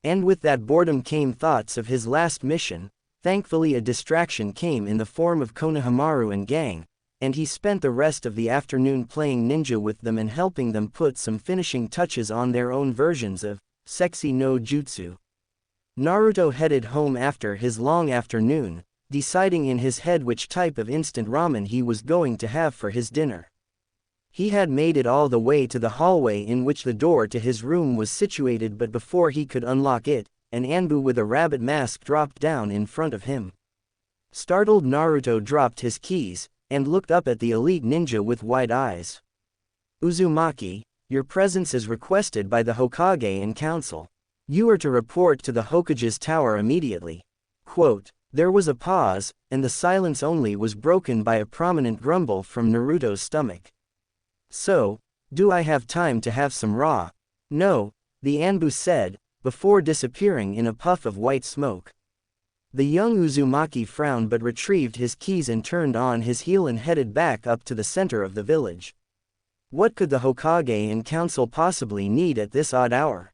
And with that boredom came thoughts of his last mission. Thankfully a distraction came in the form of Konohamaru and gang, and he spent the rest of the afternoon playing ninja with them and helping them put some finishing touches on their own versions of Sexy no Jutsu. Naruto headed home after his long afternoon, deciding in his head which type of instant ramen he was going to have for his dinner. He had made it all the way to the hallway in which the door to his room was situated, but before he could unlock it, an Anbu with a rabbit mask dropped down in front of him. Startled, Naruto dropped his keys and looked up at the elite ninja with wide eyes. Uzumaki, your presence is requested by the Hokage and council. You are to report to the Hokage's tower immediately. Quote, there was a pause, and the silence only was broken by a prominent grumble from Naruto's stomach. So, do I have time to have some raw? No, the Anbu said, before disappearing in a puff of white smoke. The young Uzumaki frowned but retrieved his keys and turned on his heel and headed back up to the center of the village. What could the Hokage and council possibly need at this odd hour?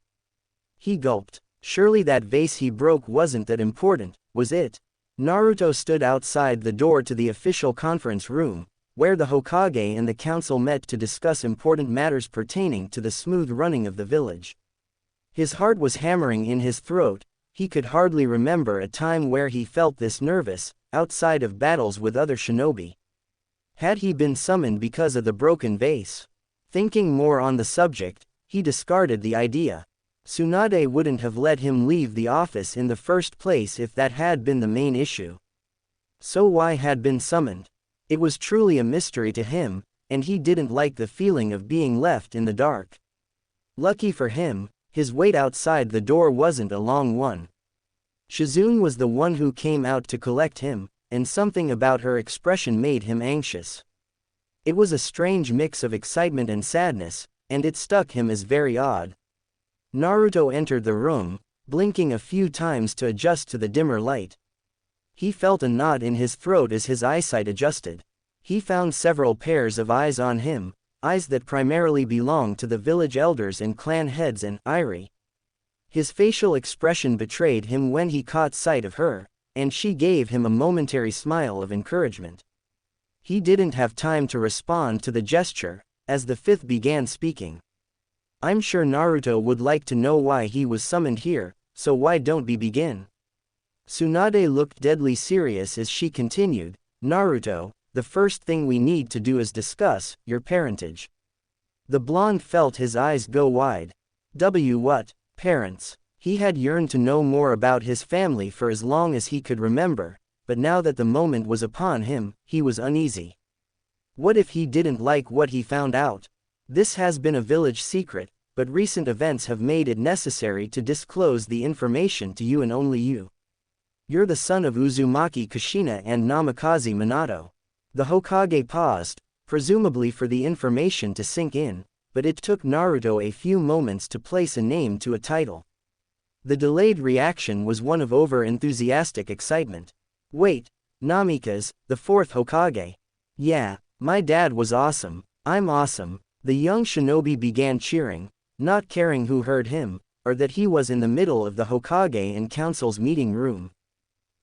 He gulped. Surely that vase he broke wasn't that important, was it? Naruto stood outside the door to the official conference room, where the Hokage and the council met to discuss important matters pertaining to the smooth running of the village. His heart was hammering in his throat. He could hardly remember a time where he felt this nervous, outside of battles with other shinobi. Had he been summoned because of the broken vase? Thinking more on the subject, he discarded the idea. Tsunade wouldn't have let him leave the office in the first place if that had been the main issue. So why had been summoned? It was truly a mystery to him, and he didn't like the feeling of being left in the dark. Lucky for him, his wait outside the door wasn't a long one. Shizune was the one who came out to collect him, and something about her expression made him anxious. It was a strange mix of excitement and sadness, and it struck him as very odd. Naruto entered the room, blinking a few times to adjust to the dimmer light. He felt a knot in his throat as his eyesight adjusted. He found several pairs of eyes on him, eyes that primarily belonged to the village elders and clan heads and Irie. His facial expression betrayed him when he caught sight of her, and she gave him a momentary smile of encouragement. He didn't have time to respond to the gesture, as the fifth began speaking. I'm sure Naruto would like to know why he was summoned here, so why don't we begin? Tsunade looked deadly serious as she continued, Naruto, the first thing we need to do is discuss your parentage. The blonde felt his eyes go wide. What? Parents? He had yearned to know more about his family for as long as he could remember, but now that the moment was upon him, he was uneasy. What if he didn't like what he found out? This has been a village secret, but recent events have made it necessary to disclose the information to you and only you. You're the son of Uzumaki Kushina and Namikaze Minato. The Hokage paused, presumably for the information to sink in, but it took Naruto a few moments to place a name to a title. The delayed reaction was one of over-enthusiastic excitement. Wait, Namikaze, the fourth Hokage. Yeah, my dad was awesome, I'm awesome. The young shinobi began cheering, not caring who heard him, or that he was in the middle of the Hokage and council's meeting room.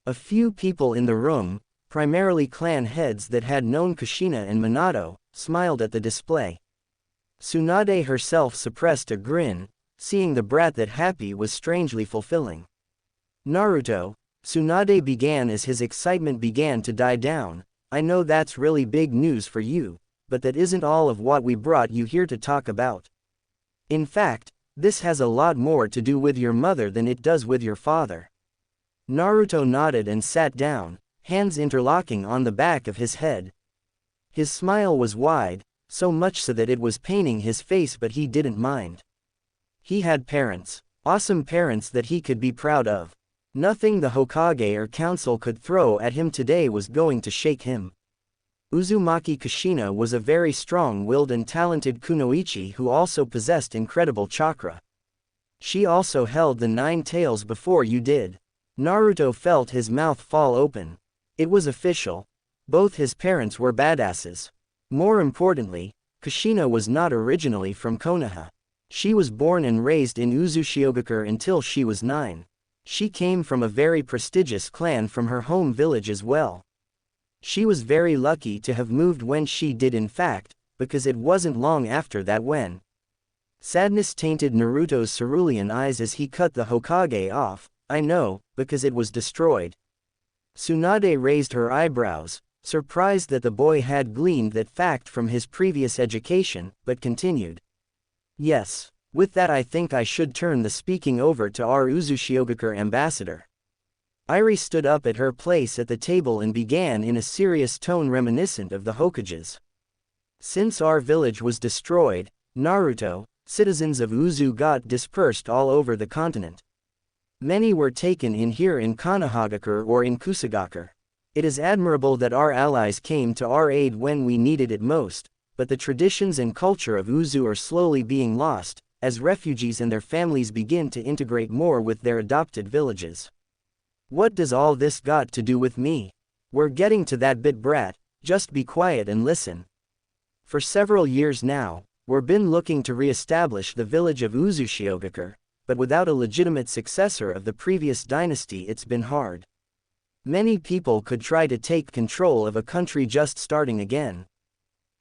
A few people in the room, primarily clan heads that had known Kushina and Minato, smiled at the display. Tsunade herself suppressed a grin, seeing the brat that happy was strangely fulfilling. Naruto, Tsunade began as his excitement began to die down, I know that's really big news for you, but that isn't all of what we brought you here to talk about. In fact, this has a lot more to do with your mother than it does with your father. Naruto nodded and sat down, hands interlocking on the back of his head. His smile was wide, so much so that it was paining his face, but he didn't mind. He had parents, awesome parents that he could be proud of. Nothing the Hokage or council could throw at him today was going to shake him. Uzumaki Kushina was a very strong-willed and talented kunoichi who also possessed incredible chakra. She also held the 9 tails before you did. Naruto felt his mouth fall open. It was official. Both his parents were badasses. More importantly, Kushina was not originally from Konoha. She was born and raised in Uzushiogakure until she was 9. She came from a very prestigious clan from her home village as well. She was very lucky to have moved when she did in fact, because it wasn't long after that when sadness tainted Naruto's cerulean eyes as he cut the Hokage off. I know, because it was destroyed. Tsunade raised her eyebrows, surprised that the boy had gleaned that fact from his previous education, but continued. Yes, with that I think I should turn the speaking over to our Uzushiogakure ambassador. Irie stood up at her place at the table and began in a serious tone reminiscent of the Hokages. Since our village was destroyed, Naruto, citizens of Uzu got dispersed all over the continent. Many were taken in here in Konohagakure or in Kusagakure. It is admirable that our allies came to our aid when we needed it most, but the traditions and culture of Uzu are slowly being lost, as refugees and their families begin to integrate more with their adopted villages. What does all this got to do with me? We're getting to that bit, brat, just be quiet and listen. For several years now, we've been looking to re-establish the village of Uzushiogakure, but without a legitimate successor of the previous dynasty it's been hard. Many people could try to take control of a country just starting again.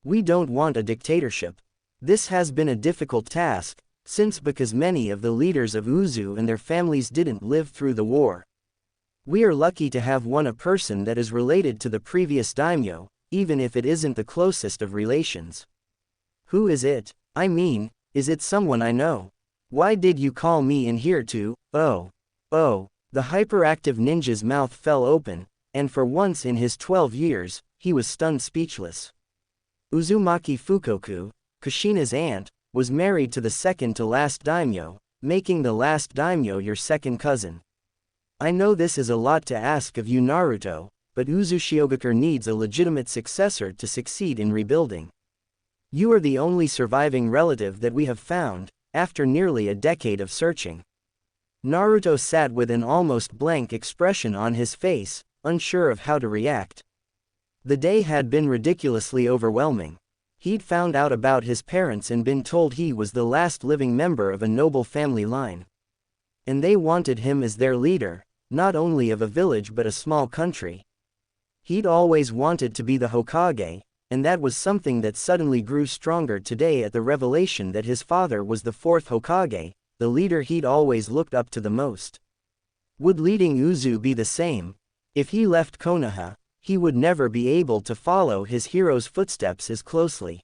We don't want a dictatorship. This has been a difficult task, because many of the leaders of Uzu and their families didn't live through the war. We are lucky to have a person that is related to the previous daimyo, even if it isn't the closest of relations. Who is it? I mean, is it someone I know? Why did you call me in here too? Oh. The hyperactive ninja's mouth fell open, and for once in his 12 years, he was stunned speechless. Uzumaki Fukoku, Kushina's aunt, was married to the second to last daimyo, making the last daimyo your second cousin. I know this is a lot to ask of you, Naruto, but Uzushiogakure needs a legitimate successor to succeed in rebuilding. You are the only surviving relative that we have found, after nearly a decade of searching. Naruto sat with an almost blank expression on his face, unsure of how to react. The day had been ridiculously overwhelming. He'd found out about his parents and been told he was the last living member of a noble family line. And they wanted him as their leader, not only of a village but a small country. He'd always wanted to be the Hokage, and that was something that suddenly grew stronger today at the revelation that his father was the fourth Hokage, the leader he'd always looked up to the most. Would leading Uzu be the same? If he left Konoha, he would never be able to follow his hero's footsteps as closely.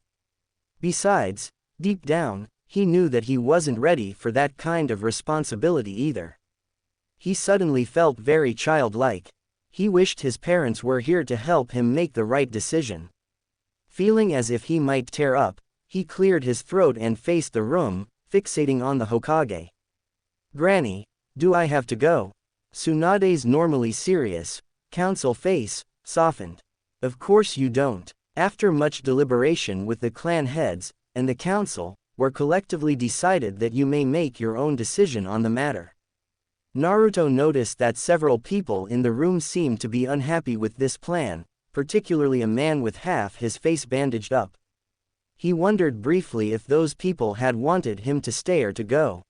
Besides, deep down, he knew that he wasn't ready for that kind of responsibility either. He suddenly felt very childlike. He wished his parents were here to help him make the right decision. Feeling as if he might tear up, he cleared his throat and faced the room, fixating on the Hokage. Granny, do I have to go? Tsunade's normally serious, council face, softened. Of course you don't. After much deliberation with the clan heads, and the council, were collectively decided that you may make your own decision on the matter. Naruto noticed that several people in the room seemed to be unhappy with this plan, particularly a man with half his face bandaged up. He wondered briefly if those people had wanted him to stay or to go.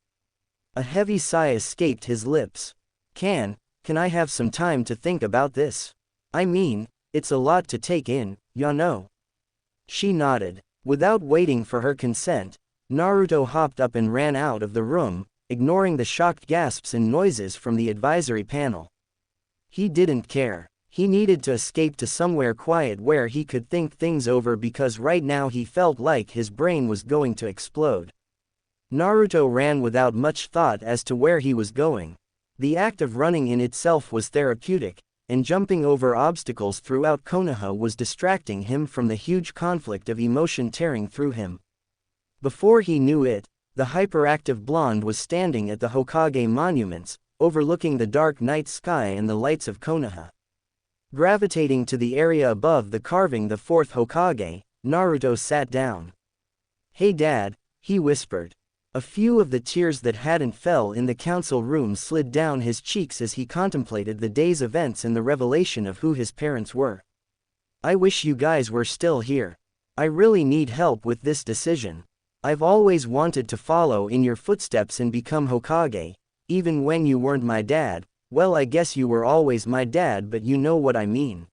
A heavy sigh escaped his lips. Can I have some time to think about this? I mean, it's a lot to take in, ya know. She nodded. Without waiting for her consent, Naruto hopped up and ran out of the room, ignoring the shocked gasps and noises from the advisory panel. He didn't care. He needed to escape to somewhere quiet where he could think things over because right now he felt like his brain was going to explode. Naruto ran without much thought as to where he was going. The act of running in itself was therapeutic, and jumping over obstacles throughout Konoha was distracting him from the huge conflict of emotion tearing through him. Before he knew it, the hyperactive blonde was standing at the Hokage monuments, overlooking the dark night sky and the lights of Konoha. Gravitating to the area above the carving the fourth Hokage, Naruto sat down. Hey Dad, he whispered. A few of the tears that hadn't fell in the council room slid down his cheeks as he contemplated the day's events and the revelation of who his parents were. I wish you guys were still here. I really need help with this decision. I've always wanted to follow in your footsteps and become Hokage, even when you weren't my dad. Well, I guess you were always my dad, but you know what I mean.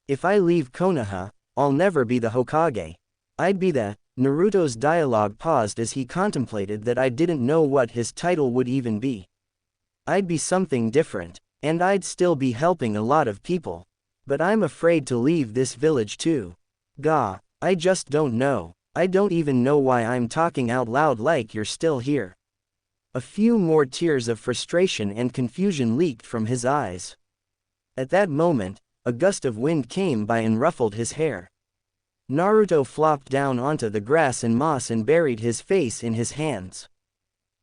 If I leave Konoha, I'll never be the Hokage. I'd be the... Naruto's dialogue paused as he contemplated that. I didn't know what his title would even be. I'd be something different, and I'd still be helping a lot of people. But I'm afraid to leave this village too. Gah, I just don't know. I don't even know why I'm talking out loud like you're still here. A few more tears of frustration and confusion leaked from his eyes. At that moment, a gust of wind came by and ruffled his hair. Naruto flopped down onto the grass and moss and buried his face in his hands.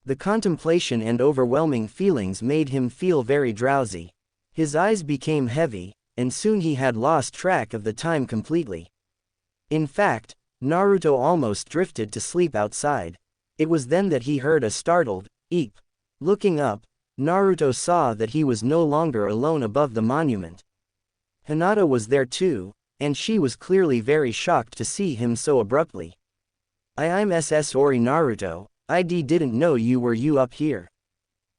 The contemplation and overwhelming feelings made him feel very drowsy. His eyes became heavy, and soon he had lost track of the time completely. In fact, Naruto almost drifted to sleep outside. It was then that he heard a startled eep. Looking up, Naruto saw that he was no longer alone above the monument. Hinata was there too, and she was clearly very shocked to see him so abruptly. I'm Ori Naruto, I didn't know you were up here.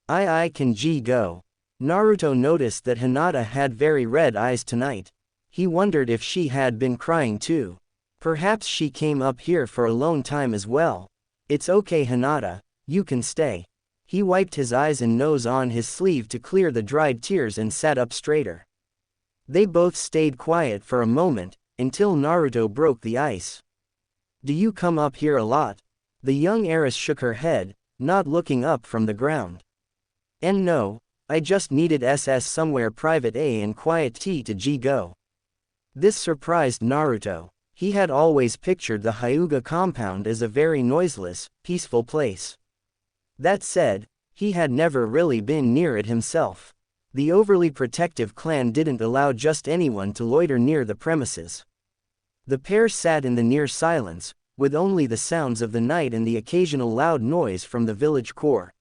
I can go. Naruto noticed that Hinata had very red eyes tonight. He wondered if she had been crying too. Perhaps she came up here for alone time as well. It's okay Hinata, you can stay. He wiped his eyes and nose on his sleeve to clear the dried tears and sat up straighter. They both stayed quiet for a moment, until Naruto broke the ice. Do you come up here a lot? The young heiress shook her head, not looking up from the ground. And no, I just needed somewhere private and quiet to go. This surprised Naruto. He had always pictured the Hyuga compound as a very noiseless, peaceful place. That said, he had never really been near it himself. The overly protective clan didn't allow just anyone to loiter near the premises. The pair sat in the near silence, with only the sounds of the night and the occasional loud noise from the village core.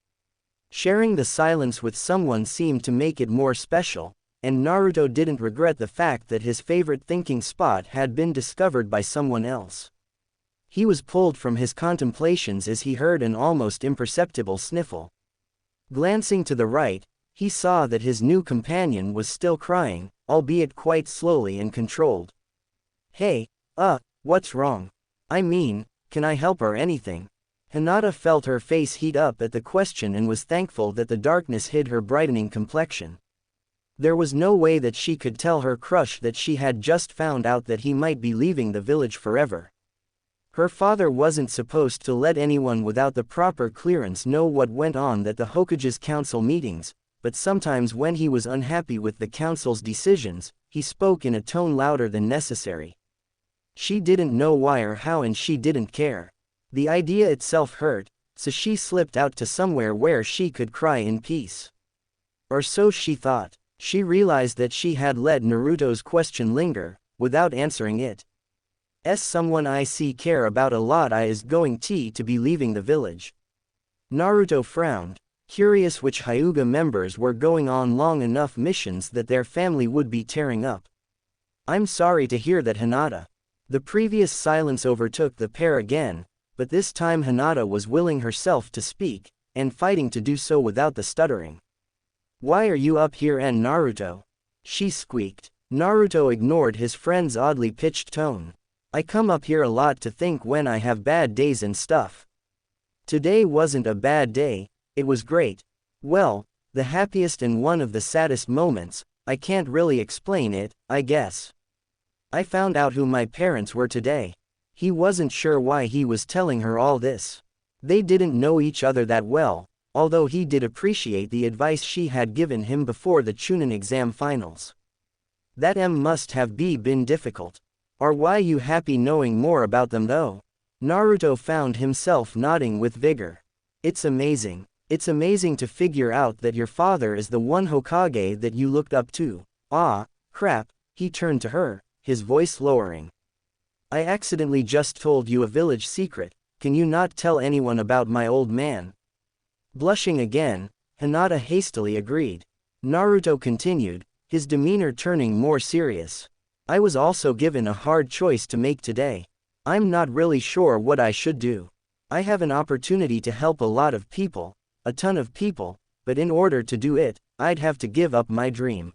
Sharing the silence with someone seemed to make it more special, and Naruto didn't regret the fact that his favorite thinking spot had been discovered by someone else. He was pulled from his contemplations as he heard an almost imperceptible sniffle. Glancing to the right, he saw that his new companion was still crying, albeit quite slowly and controlled. Hey, what's wrong? I mean, can I help or anything? Hinata felt her face heat up at the question and was thankful that the darkness hid her brightening complexion. There was no way that she could tell her crush that she had just found out that he might be leaving the village forever. Her father wasn't supposed to let anyone without the proper clearance know what went on at the Hokage's council meetings, but sometimes when he was unhappy with the council's decisions, he spoke in a tone louder than necessary. She didn't know why or how and she didn't care. The idea itself hurt, so she slipped out to somewhere where she could cry in peace. Or so she thought. She realized that she had let Naruto's question linger, without answering it. Someone I see care about a lot is going to be leaving the village. Naruto frowned, curious which Hyuga members were going on long enough missions that their family would be tearing up. I'm sorry to hear that Hinata. The previous silence overtook the pair again, but this time Hinata was willing herself to speak, and fighting to do so without the stuttering. Why are you up here and Naruto? She squeaked. Naruto ignored his friend's oddly pitched tone. I come up here a lot to think when I have bad days and stuff. Today wasn't a bad day, it was great. Well, the happiest and one of the saddest moments, I can't really explain it, I guess. I found out who my parents were today. He wasn't sure why he was telling her all this. They didn't know each other that well, although he did appreciate the advice she had given him before the Chunin exam finals. That must have been difficult. Are why you happy knowing more about them though? Naruto found himself nodding with vigor. It's amazing. It's amazing to figure out that your father is the one Hokage that you looked up to. Ah, crap, he turned to her, his voice lowering. I accidentally just told you a village secret, can you not tell anyone about my old man? Blushing again, Hinata hastily agreed. Naruto continued, his demeanor turning more serious. I was also given a hard choice to make today. I'm not really sure what I should do. I have an opportunity to help a lot of people, a ton of people, but in order to do it, I'd have to give up my dream.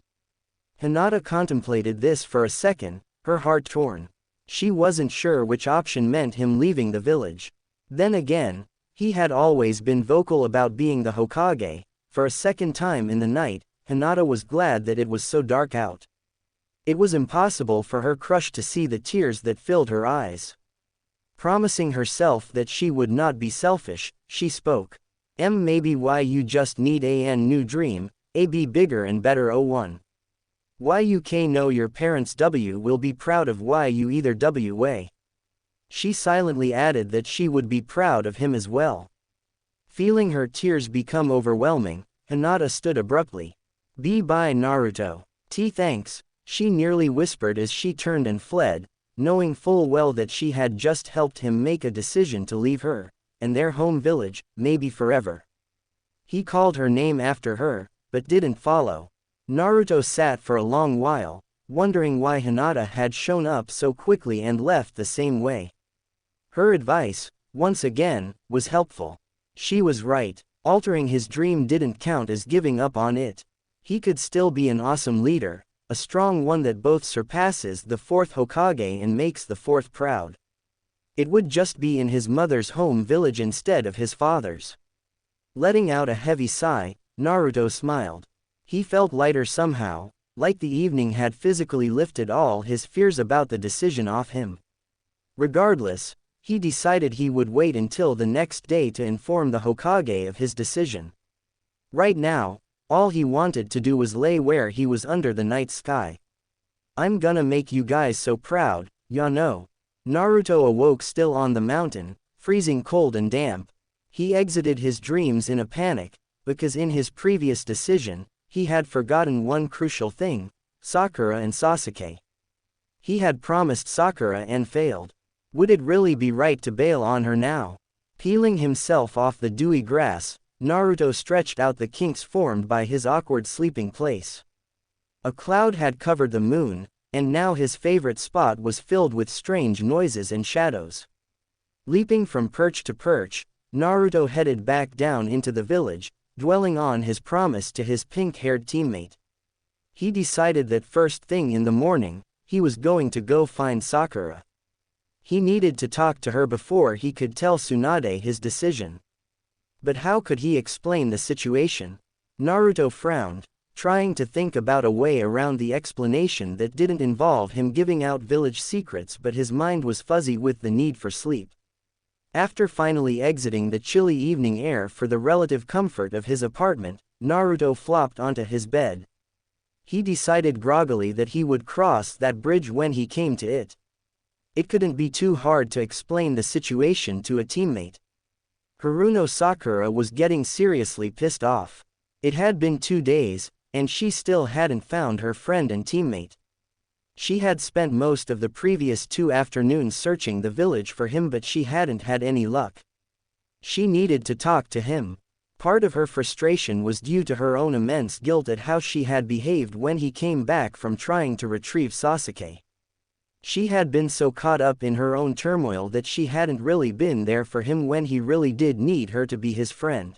Hinata contemplated this for a second, her heart torn. She wasn't sure which option meant him leaving the village. Then again, he had always been vocal about being the Hokage. For a second time in the night, Hinata was glad that it was so dark out. It was impossible for her crush to see the tears that filled her eyes. Promising herself that she would not be selfish, she spoke. Maybe why you just need a new dream, a be bigger and better. 01. Why you know your parents will be proud of why you either way. She silently added that she would be proud of him as well. Feeling her tears become overwhelming, Hinata stood abruptly. Bye Naruto. Thanks, she nearly whispered as she turned and fled, knowing full well that she had just helped him make a decision to leave her, and their home village, maybe forever. He called her name after her, but didn't follow. Naruto sat for a long while, wondering why Hinata had shown up so quickly and left the same way. Her advice, once again, was helpful. She was right, altering his dream didn't count as giving up on it. He could still be an awesome leader, a strong one that both surpasses the fourth Hokage and makes the fourth proud. It would just be in his mother's home village instead of his father's. Letting out a heavy sigh, Naruto smiled. He felt lighter somehow, like the evening had physically lifted all his fears about the decision off him. Regardless, he decided he would wait until the next day to inform the Hokage of his decision. Right now, all he wanted to do was lay where he was under the night sky. I'm gonna make you guys so proud, ya know. Naruto awoke still on the mountain, freezing cold and damp. He exited his dreams in a panic, because in his previous decision, he had forgotten one crucial thing: Sakura and Sasuke. He had promised Sakura and failed. Would it really be right to bail on her now? Peeling himself off the dewy grass, Naruto stretched out the kinks formed by his awkward sleeping place. A cloud had covered the moon, and now his favorite spot was filled with strange noises and shadows. Leaping from perch to perch, Naruto headed back down into the village, dwelling on his promise to his pink-haired teammate. He decided that first thing in the morning, he was going to go find Sakura. He needed to talk to her before he could tell Tsunade his decision. But how could he explain the situation? Naruto frowned, trying to think about a way around the explanation that didn't involve him giving out village secrets, but his mind was fuzzy with the need for sleep. After finally exiting the chilly evening air for the relative comfort of his apartment, Naruto flopped onto his bed. He decided groggily that he would cross that bridge when he came to it. It couldn't be too hard to explain the situation to a teammate. Haruno Sakura was getting seriously pissed off. It had been 2 days, and she still hadn't found her friend and teammate. She had spent most of the previous 2 afternoons searching the village for him, but she hadn't had any luck. She needed to talk to him. Part of her frustration was due to her own immense guilt at how she had behaved when he came back from trying to retrieve Sasuke. She had been so caught up in her own turmoil that she hadn't really been there for him when he really did need her to be his friend.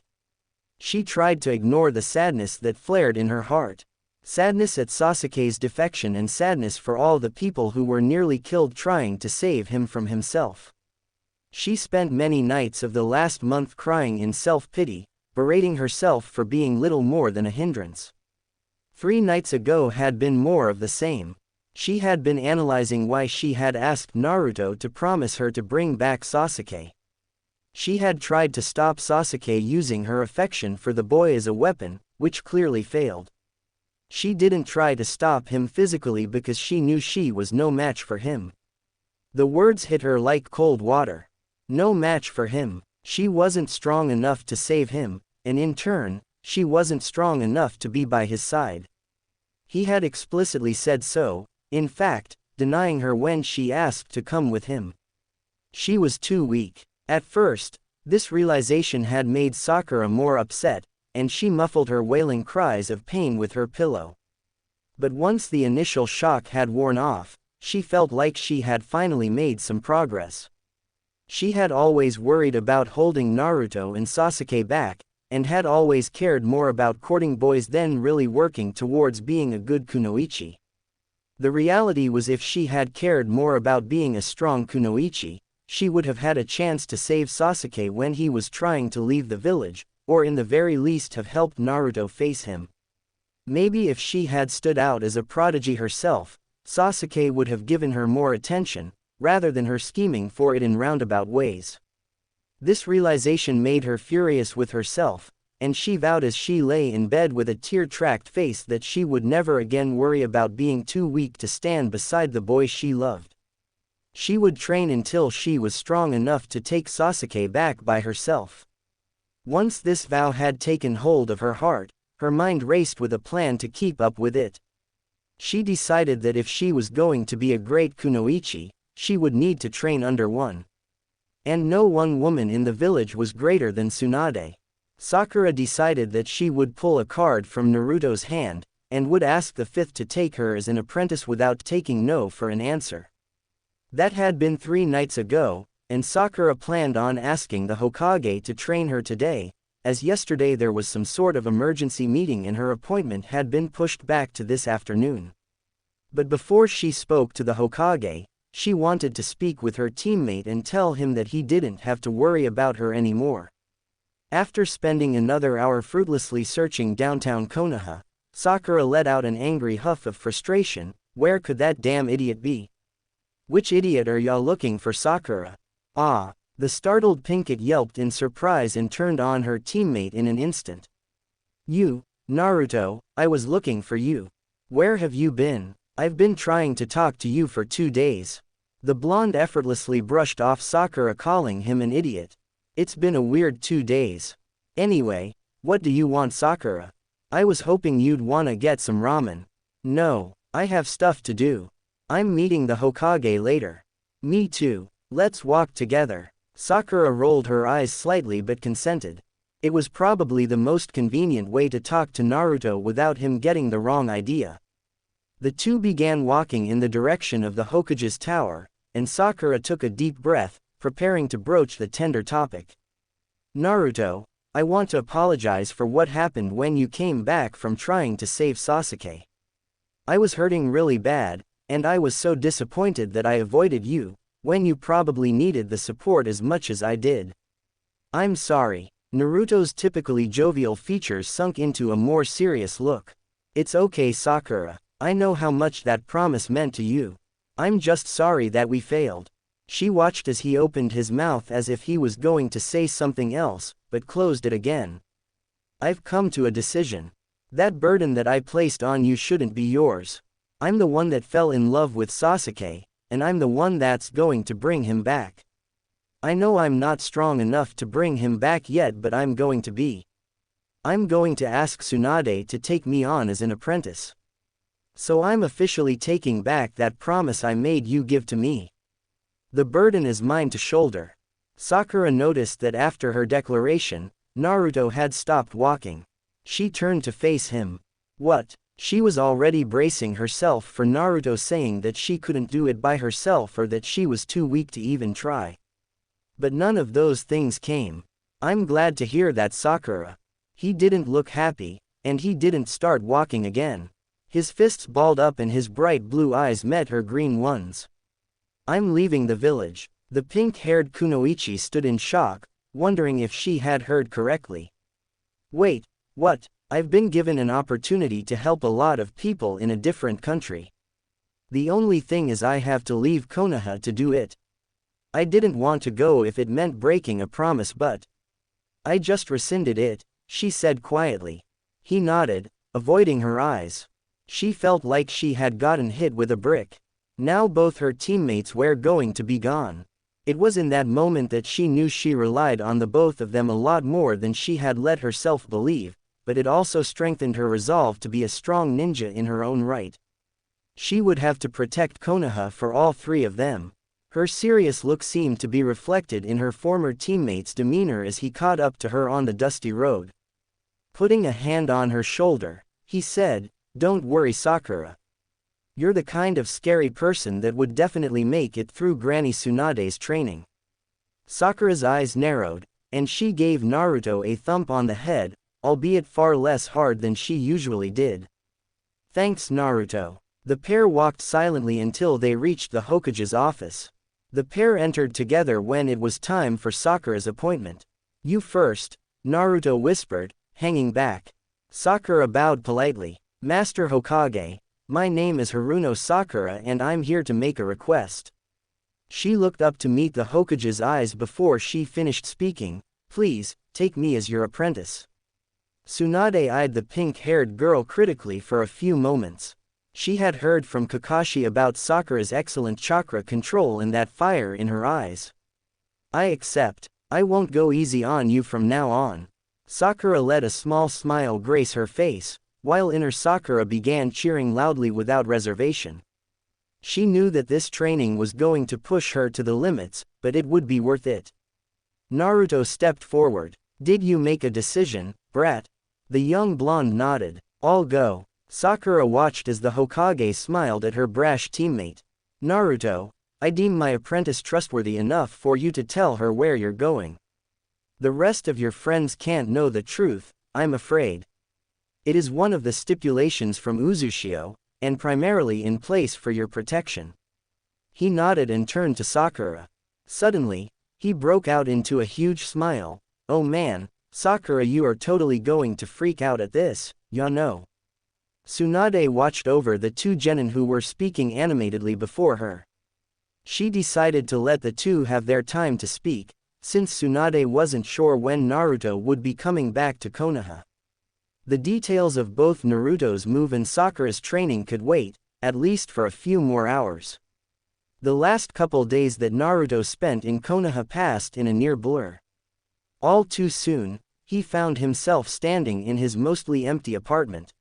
She tried to ignore the sadness that flared in her heart. Sadness at Sasuke's defection and sadness for all the people who were nearly killed trying to save him from himself. She spent many nights of the last month crying in self-pity, berating herself for being little more than a hindrance. 3 nights ago had been more of the same. She had been analyzing why she had asked Naruto to promise her to bring back Sasuke. She had tried to stop Sasuke using her affection for the boy as a weapon, which clearly failed. She didn't try to stop him physically because she knew she was no match for him. The words hit her like cold water. No match for him. She wasn't strong enough to save him, and in turn, she wasn't strong enough to be by his side. He had explicitly said so, in fact, denying her when she asked to come with him. She was too weak. At first, this realization had made Sakura more upset, and she muffled her wailing cries of pain with her pillow. But once the initial shock had worn off, she felt like she had finally made some progress. She had always worried about holding Naruto and Sasuke back, and had always cared more about courting boys than really working towards being a good kunoichi. The reality was, if she had cared more about being a strong kunoichi, she would have had a chance to save Sasuke when he was trying to leave the village, or in the very least have helped Naruto face him. Maybe if she had stood out as a prodigy herself, Sasuke would have given her more attention, rather than her scheming for it in roundabout ways. This realization made her furious with herself, and she vowed as she lay in bed with a tear-tracked face that she would never again worry about being too weak to stand beside the boy she loved. She would train until she was strong enough to take Sasuke back by herself. Once this vow had taken hold of her heart, her mind raced with a plan to keep up with it. She decided that if she was going to be a great kunoichi, she would need to train under one. And no one woman in the village was greater than Tsunade. Sakura decided that she would pull a card from Naruto's hand, and would ask the fifth to take her as an apprentice without taking no for an answer. That had been 3 nights ago, and Sakura planned on asking the Hokage to train her today, as yesterday there was some sort of emergency meeting and her appointment had been pushed back to this afternoon. But before she spoke to the Hokage, she wanted to speak with her teammate and tell him that he didn't have to worry about her anymore. After spending another hour fruitlessly searching downtown Konoha, Sakura let out an angry huff of frustration. Where could that damn idiot be? Which idiot are y'all looking for, Sakura? Ah! The startled Pinkett yelped in surprise and turned on her teammate in an instant. You, Naruto, I was looking for you. Where have you been? I've been trying to talk to you for 2 days. The blonde effortlessly brushed off Sakura, calling him an idiot. It's been a weird 2 days. Anyway, what do you want, Sakura? I was hoping you'd wanna get some ramen. No, I have stuff to do. I'm meeting the Hokage later. Me too. Let's walk together. Sakura rolled her eyes slightly but consented. It was probably the most convenient way to talk to Naruto without him getting the wrong idea. The two began walking in the direction of the Hokage's tower, and Sakura took a deep breath, preparing to broach the tender topic. Naruto, I want to apologize for what happened when you came back from trying to save Sasuke. I was hurting really bad, and I was so disappointed that I avoided you, when you probably needed the support as much as I did. I'm sorry. Naruto's typically jovial features sunk into a more serious look. It's okay, Sakura. I know how much that promise meant to you. I'm just sorry that we failed. She watched as he opened his mouth as if he was going to say something else, but closed it again. I've come to a decision. That burden that I placed on you shouldn't be yours. I'm the one that fell in love with Sasuke, and I'm the one that's going to bring him back. I know I'm not strong enough to bring him back yet, but I'm going to be. I'm going to ask Tsunade to take me on as an apprentice. So I'm officially taking back that promise I made you give to me. The burden is mine to shoulder. Sakura noticed that after her declaration, Naruto had stopped walking. She turned to face him. What? She was already bracing herself for Naruto saying that she couldn't do it by herself or that she was too weak to even try. But none of those things came. I'm glad to hear that, Sakura. He didn't look happy, and he didn't start walking again. His fists balled up and his bright blue eyes met her green ones. I'm leaving the village. The pink-haired kunoichi stood in shock, wondering if she had heard correctly. Wait, what? I've been given an opportunity to help a lot of people in a different country. The only thing is I have to leave Konoha to do it. I didn't want to go if it meant breaking a promise, but I just rescinded it, she said quietly. He nodded, avoiding her eyes. She felt like she had gotten hit with a brick. Now both her teammates were going to be gone. It was in that moment that she knew she relied on the both of them a lot more than she had let herself believe, but it also strengthened her resolve to be a strong ninja in her own right. She would have to protect Konoha for all 3 of them. Her serious look seemed to be reflected in her former teammate's demeanor as he caught up to her on the dusty road. Putting a hand on her shoulder, he said, "Don't worry, Sakura. You're the kind of scary person that would definitely make it through Granny Tsunade's training." Sakura's eyes narrowed, and she gave Naruto a thump on the head, albeit far less hard than she usually did. "Thanks, Naruto." The pair walked silently until they reached the Hokage's office. The pair entered together when it was time for Sakura's appointment. "You first," Naruto whispered, hanging back. Sakura bowed politely. "Master Hokage, my name is Haruno Sakura and I'm here to make a request." She looked up to meet the Hokage's eyes before she finished speaking. "Please, take me as your apprentice." Tsunade eyed the pink-haired girl critically for a few moments. She had heard from Kakashi about Sakura's excellent chakra control and that fire in her eyes. "I accept. I won't go easy on you from now on." Sakura let a small smile grace her face, while inner Sakura began cheering loudly without reservation. She knew that this training was going to push her to the limits, but it would be worth it. Naruto stepped forward. "Did you make a decision, brat?" The young blonde nodded. "I'll go." Sakura watched as the Hokage smiled at her brash teammate. "Naruto, I deem my apprentice trustworthy enough for you to tell her where you're going. The rest of your friends can't know the truth, I'm afraid. It is one of the stipulations from Uzushio, and primarily in place for your protection." He nodded and turned to Sakura. Suddenly, he broke out into a huge smile. "Oh man, Sakura, you are totally going to freak out at this, ya know." Tsunade watched over the two genin who were speaking animatedly before her. She decided to let the two have their time to speak, since Tsunade wasn't sure when Naruto would be coming back to Konoha. The details of both Naruto's move and Sakura's training could wait, at least for a few more hours. The last couple days that Naruto spent in Konoha passed in a near blur. All too soon, he found himself standing in his mostly empty apartment.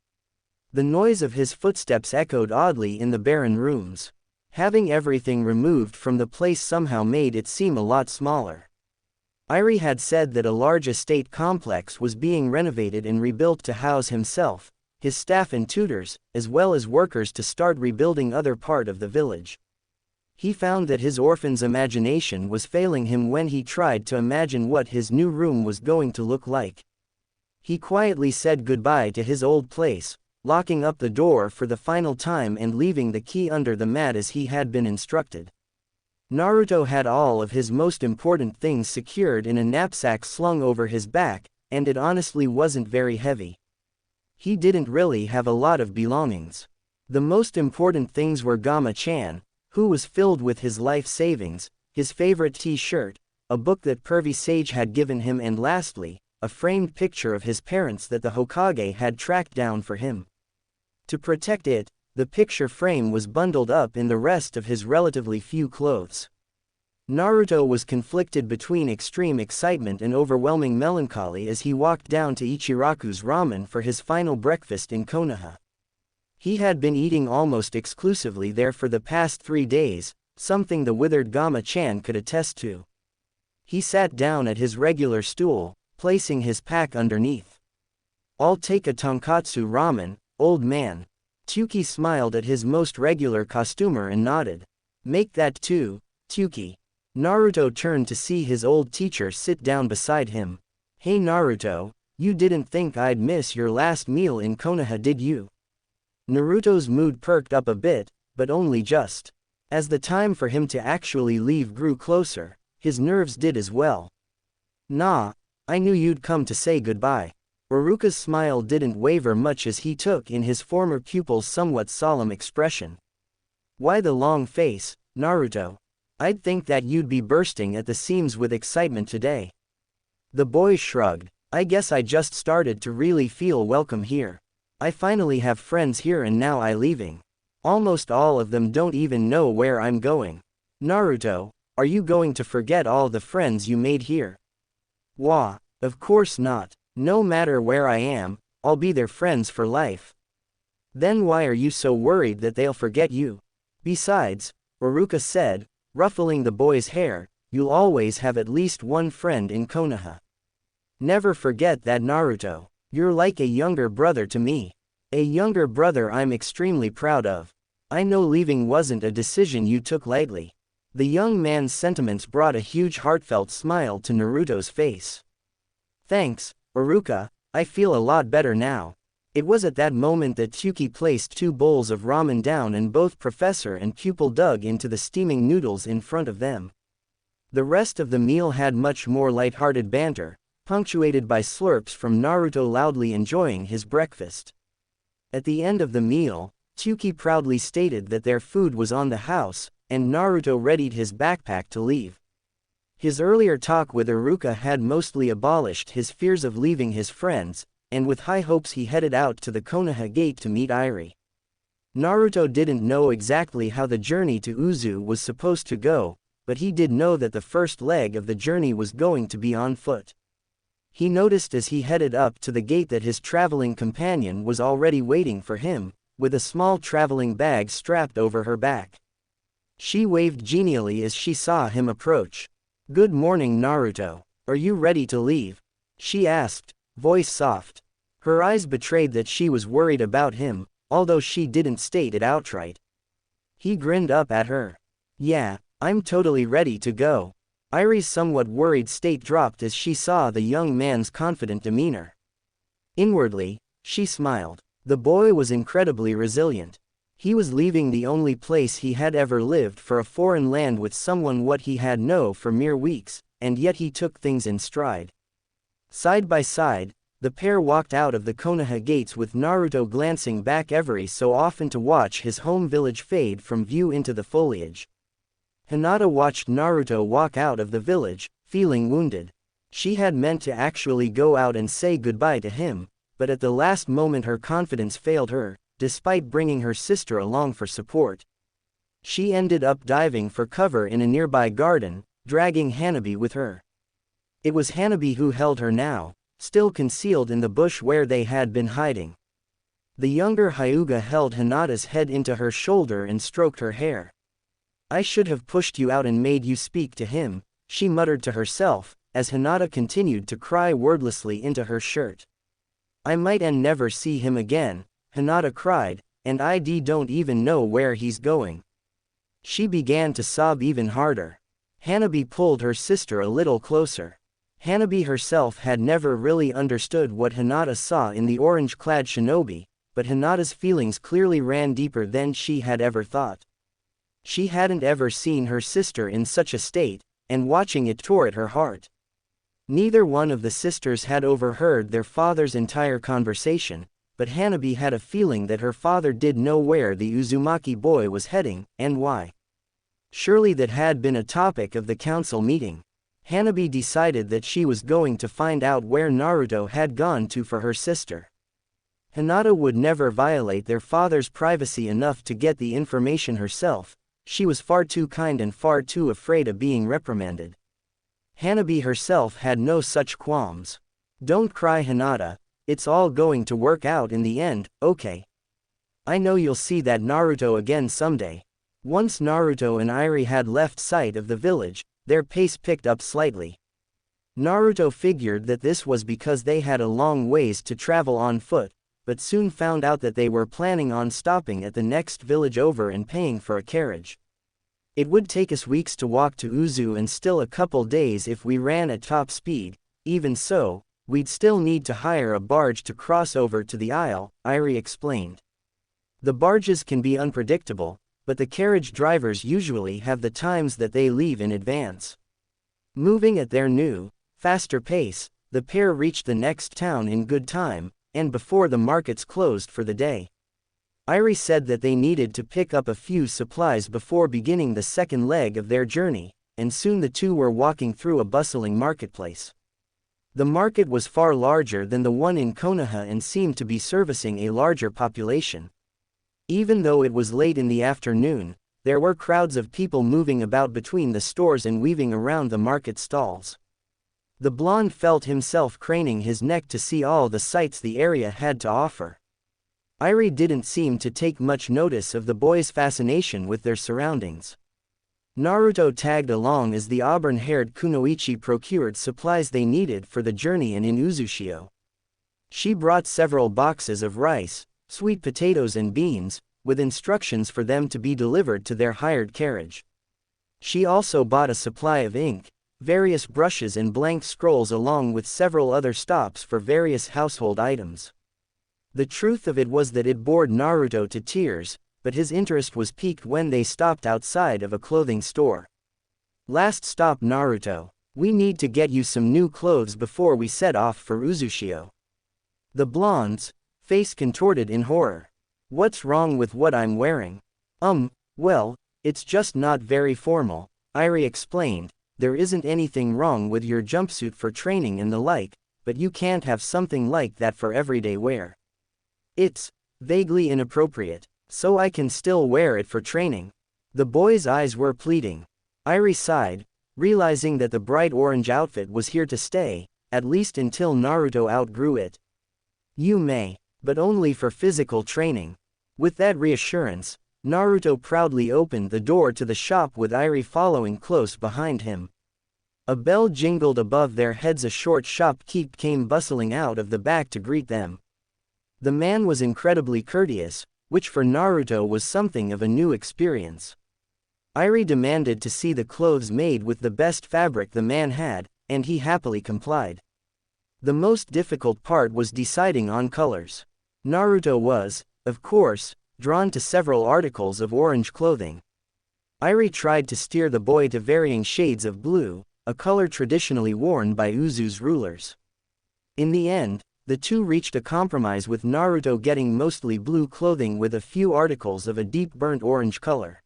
The noise of his footsteps echoed oddly in the barren rooms. Having everything removed from the place somehow made it seem a lot smaller. Irie had said that a large estate complex was being renovated and rebuilt to house himself, his staff and tutors, as well as workers to start rebuilding other part of the village. He found that his orphan's imagination was failing him when he tried to imagine what his new room was going to look like. He quietly said goodbye to his old place, locking up the door for the final time and leaving the key under the mat as he had been instructed. Naruto had all of his most important things secured in a knapsack slung over his back, and it honestly wasn't very heavy. He didn't really have a lot of belongings. The most important things were Gama-chan, who was filled with his life savings, his favorite t-shirt, a book that Pervy Sage had given him, and lastly, a framed picture of his parents that the Hokage had tracked down for him. To protect it, the picture frame was bundled up in the rest of his relatively few clothes. Naruto was conflicted between extreme excitement and overwhelming melancholy as he walked down to Ichiraku's ramen for his final breakfast in Konoha. He had been eating almost exclusively there for the past 3 days, something the withered Gama-chan could attest to. He sat down at his regular stool, placing his pack underneath. "I'll take a tonkatsu ramen, old man." Tsuki smiled at his most regular costumer and nodded. "Make that too, Tsuki." Naruto turned to see his old teacher sit down beside him. "Hey Naruto, you didn't think I'd miss your last meal in Konoha, did you?" Naruto's mood perked up a bit, but only just. As the time for him to actually leave grew closer, his nerves did as well. "Nah, I knew you'd come to say goodbye." Uruka's smile didn't waver much as he took in his former pupil's somewhat solemn expression. "Why the long face, Naruto? I'd think that you'd be bursting at the seams with excitement today." The boy shrugged. "I guess I just started to really feel welcome here. I finally have friends here and now I'm leaving. Almost all of them don't even know where I'm going." "Naruto, are you going to forget all the friends you made here?" "Wah, of course not. No matter where I am, I'll be their friends for life." "Then why are you so worried that they'll forget you?" "Besides," Uruka said, ruffling the boy's hair, "you'll always have at least one friend in Konoha. Never forget that, Naruto. You're like a younger brother to me. A younger brother I'm extremely proud of. I know leaving wasn't a decision you took lightly." The young man's sentiments brought a huge heartfelt smile to Naruto's face. "Thanks, Iruka, I feel a lot better now." It was at that moment that Tsuki placed 2 bowls of ramen down and both professor and pupil dug into the steaming noodles in front of them. The rest of the meal had much more light-hearted banter, punctuated by slurps from Naruto loudly enjoying his breakfast. At the end of the meal, Tsuki proudly stated that their food was on the house, and Naruto readied his backpack to leave. His earlier talk with Iruka had mostly abolished his fears of leaving his friends, and with high hopes he headed out to the Konoha gate to meet Iri. Naruto didn't know exactly how the journey to Uzu was supposed to go, but he did know that the first leg of the journey was going to be on foot. He noticed as he headed up to the gate that his traveling companion was already waiting for him, with a small traveling bag strapped over her back. She waved genially as she saw him approach. "Good morning, Naruto. Are you ready to leave?" she asked, voice soft. Her eyes betrayed that she was worried about him, although she didn't state it outright. He grinned up at her. "Yeah, I'm totally ready to go." Iri's somewhat worried state dropped as she saw the young man's confident demeanor. Inwardly, she smiled. The boy was incredibly resilient. He was leaving the only place he had ever lived for a foreign land with someone what he had known for mere weeks, and yet he took things in stride. Side by side, the pair walked out of the Konoha gates with Naruto glancing back every so often to watch his home village fade from view into the foliage. Hinata watched Naruto walk out of the village, feeling wounded. She had meant to actually go out and say goodbye to him, but at the last moment her confidence failed her, despite bringing her sister along for support. She ended up diving for cover in a nearby garden, dragging Hanabi with her. It was Hanabi who held her now, still concealed in the bush where they had been hiding. The younger Hyuga held Hinata's head into her shoulder and stroked her hair. "I should have pushed you out and made you speak to him," she muttered to herself, as Hinata continued to cry wordlessly into her shirt. "I might and never see him again," Hinata cried, "and I don't even know where he's going." She began to sob even harder. Hanabi pulled her sister a little closer. Hanabi herself had never really understood what Hinata saw in the orange-clad shinobi, but Hinata's feelings clearly ran deeper than she had ever thought. She hadn't ever seen her sister in such a state, and watching it tore at her heart. Neither one of the sisters had overheard their father's entire conversation, but Hanabi had a feeling that her father did know where the Uzumaki boy was heading, and why. Surely that had been a topic of the council meeting. Hanabi decided that she was going to find out where Naruto had gone to for her sister. Hinata would never violate their father's privacy enough to get the information herself. She was far too kind and far too afraid of being reprimanded. Hanabi herself had no such qualms. "Don't cry, Hinata, it's all going to work out in the end, okay? I know you'll see that Naruto again someday." Once Naruto and Iri had left sight of the village, their pace picked up slightly. Naruto figured that this was because they had a long ways to travel on foot, but soon found out that they were planning on stopping at the next village over and paying for a carriage. "It would take us weeks to walk to Uzu and still a couple days if we ran at top speed. Even so, we'd still need to hire a barge to cross over to the Isle," Iri explained. "The barges can be unpredictable, but the carriage drivers usually have the times that they leave in advance." Moving at their new, faster pace, the pair reached the next town in good time, and before the markets closed for the day. Iri said that they needed to pick up a few supplies before beginning the second leg of their journey, and soon the two were walking through a bustling marketplace. The market was far larger than the one in Konoha and seemed to be servicing a larger population. Even though it was late in the afternoon, there were crowds of people moving about between the stores and weaving around the market stalls. The blonde felt himself craning his neck to see all the sights the area had to offer. Iri didn't seem to take much notice of the boys' fascination with their surroundings. Naruto tagged along as the auburn-haired kunoichi procured supplies they needed for the journey in Uzushio. She brought several boxes of rice, sweet potatoes and beans, with instructions for them to be delivered to their hired carriage. She also bought a supply of ink, various brushes and blank scrolls along with several other stops for various household items. The truth of it was that it bored Naruto to tears, but his interest was piqued when they stopped outside of a clothing store. Last stop Naruto. We need to get you some new clothes before we set off for Uzushio. The blonde's face contorted in horror. What's wrong with what I'm wearing? Well, it's just not very formal, Irie explained. There isn't anything wrong with your jumpsuit for training and the like, but you can't have something like that for everyday wear. It's vaguely inappropriate. So I can still wear it for training. The boy's eyes were pleading. Irie sighed, realizing that the bright orange outfit was here to stay, at least until Naruto outgrew it. You may, but only for physical training. With that reassurance, Naruto proudly opened the door to the shop with Irie following close behind him. A bell jingled above their heads. A short shopkeep came bustling out of the back to greet them. The man was incredibly courteous, which for Naruto was something of a new experience. Irie demanded to see the clothes made with the best fabric the man had, and he happily complied. The most difficult part was deciding on colors. Naruto was, of course, drawn to several articles of orange clothing. Irie tried to steer the boy to varying shades of blue, a color traditionally worn by Uzu's rulers. In the end, the two reached a compromise with Naruto getting mostly blue clothing with a few articles of a deep burnt orange color.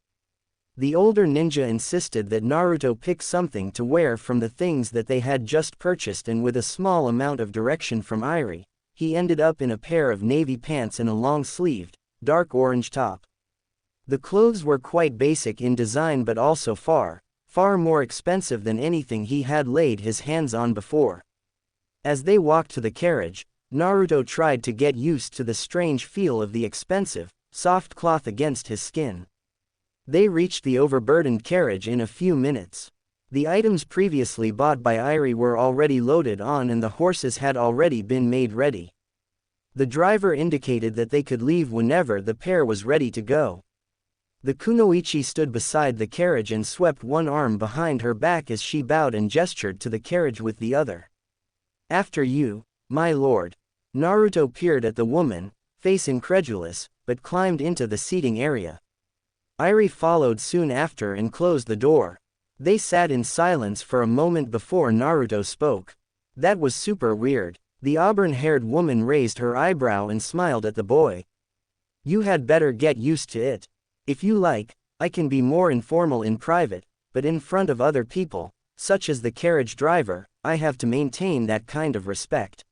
The older ninja insisted that Naruto pick something to wear from the things that they had just purchased, and with a small amount of direction from Irie, he ended up in a pair of navy pants and a long-sleeved, dark orange top. The clothes were quite basic in design but also far more expensive than anything he had laid his hands on before. As they walked to the carriage, Naruto tried to get used to the strange feel of the expensive, soft cloth against his skin. They reached the overburdened carriage in a few minutes. The items previously bought by Irie were already loaded on and the horses had already been made ready. The driver indicated that they could leave whenever the pair was ready to go. The kunoichi stood beside the carriage and swept one arm behind her back as she bowed and gestured to the carriage with the other. After you, my lord. Naruto peered at the woman, face incredulous, but climbed into the seating area. Irie followed soon after and closed the door. They sat in silence for a moment before Naruto spoke. That was super weird. The auburn-haired woman raised her eyebrow and smiled at the boy. You had better get used to it. If you like, I can be more informal in private, but in front of other people, such as the carriage driver, I have to maintain that kind of respect.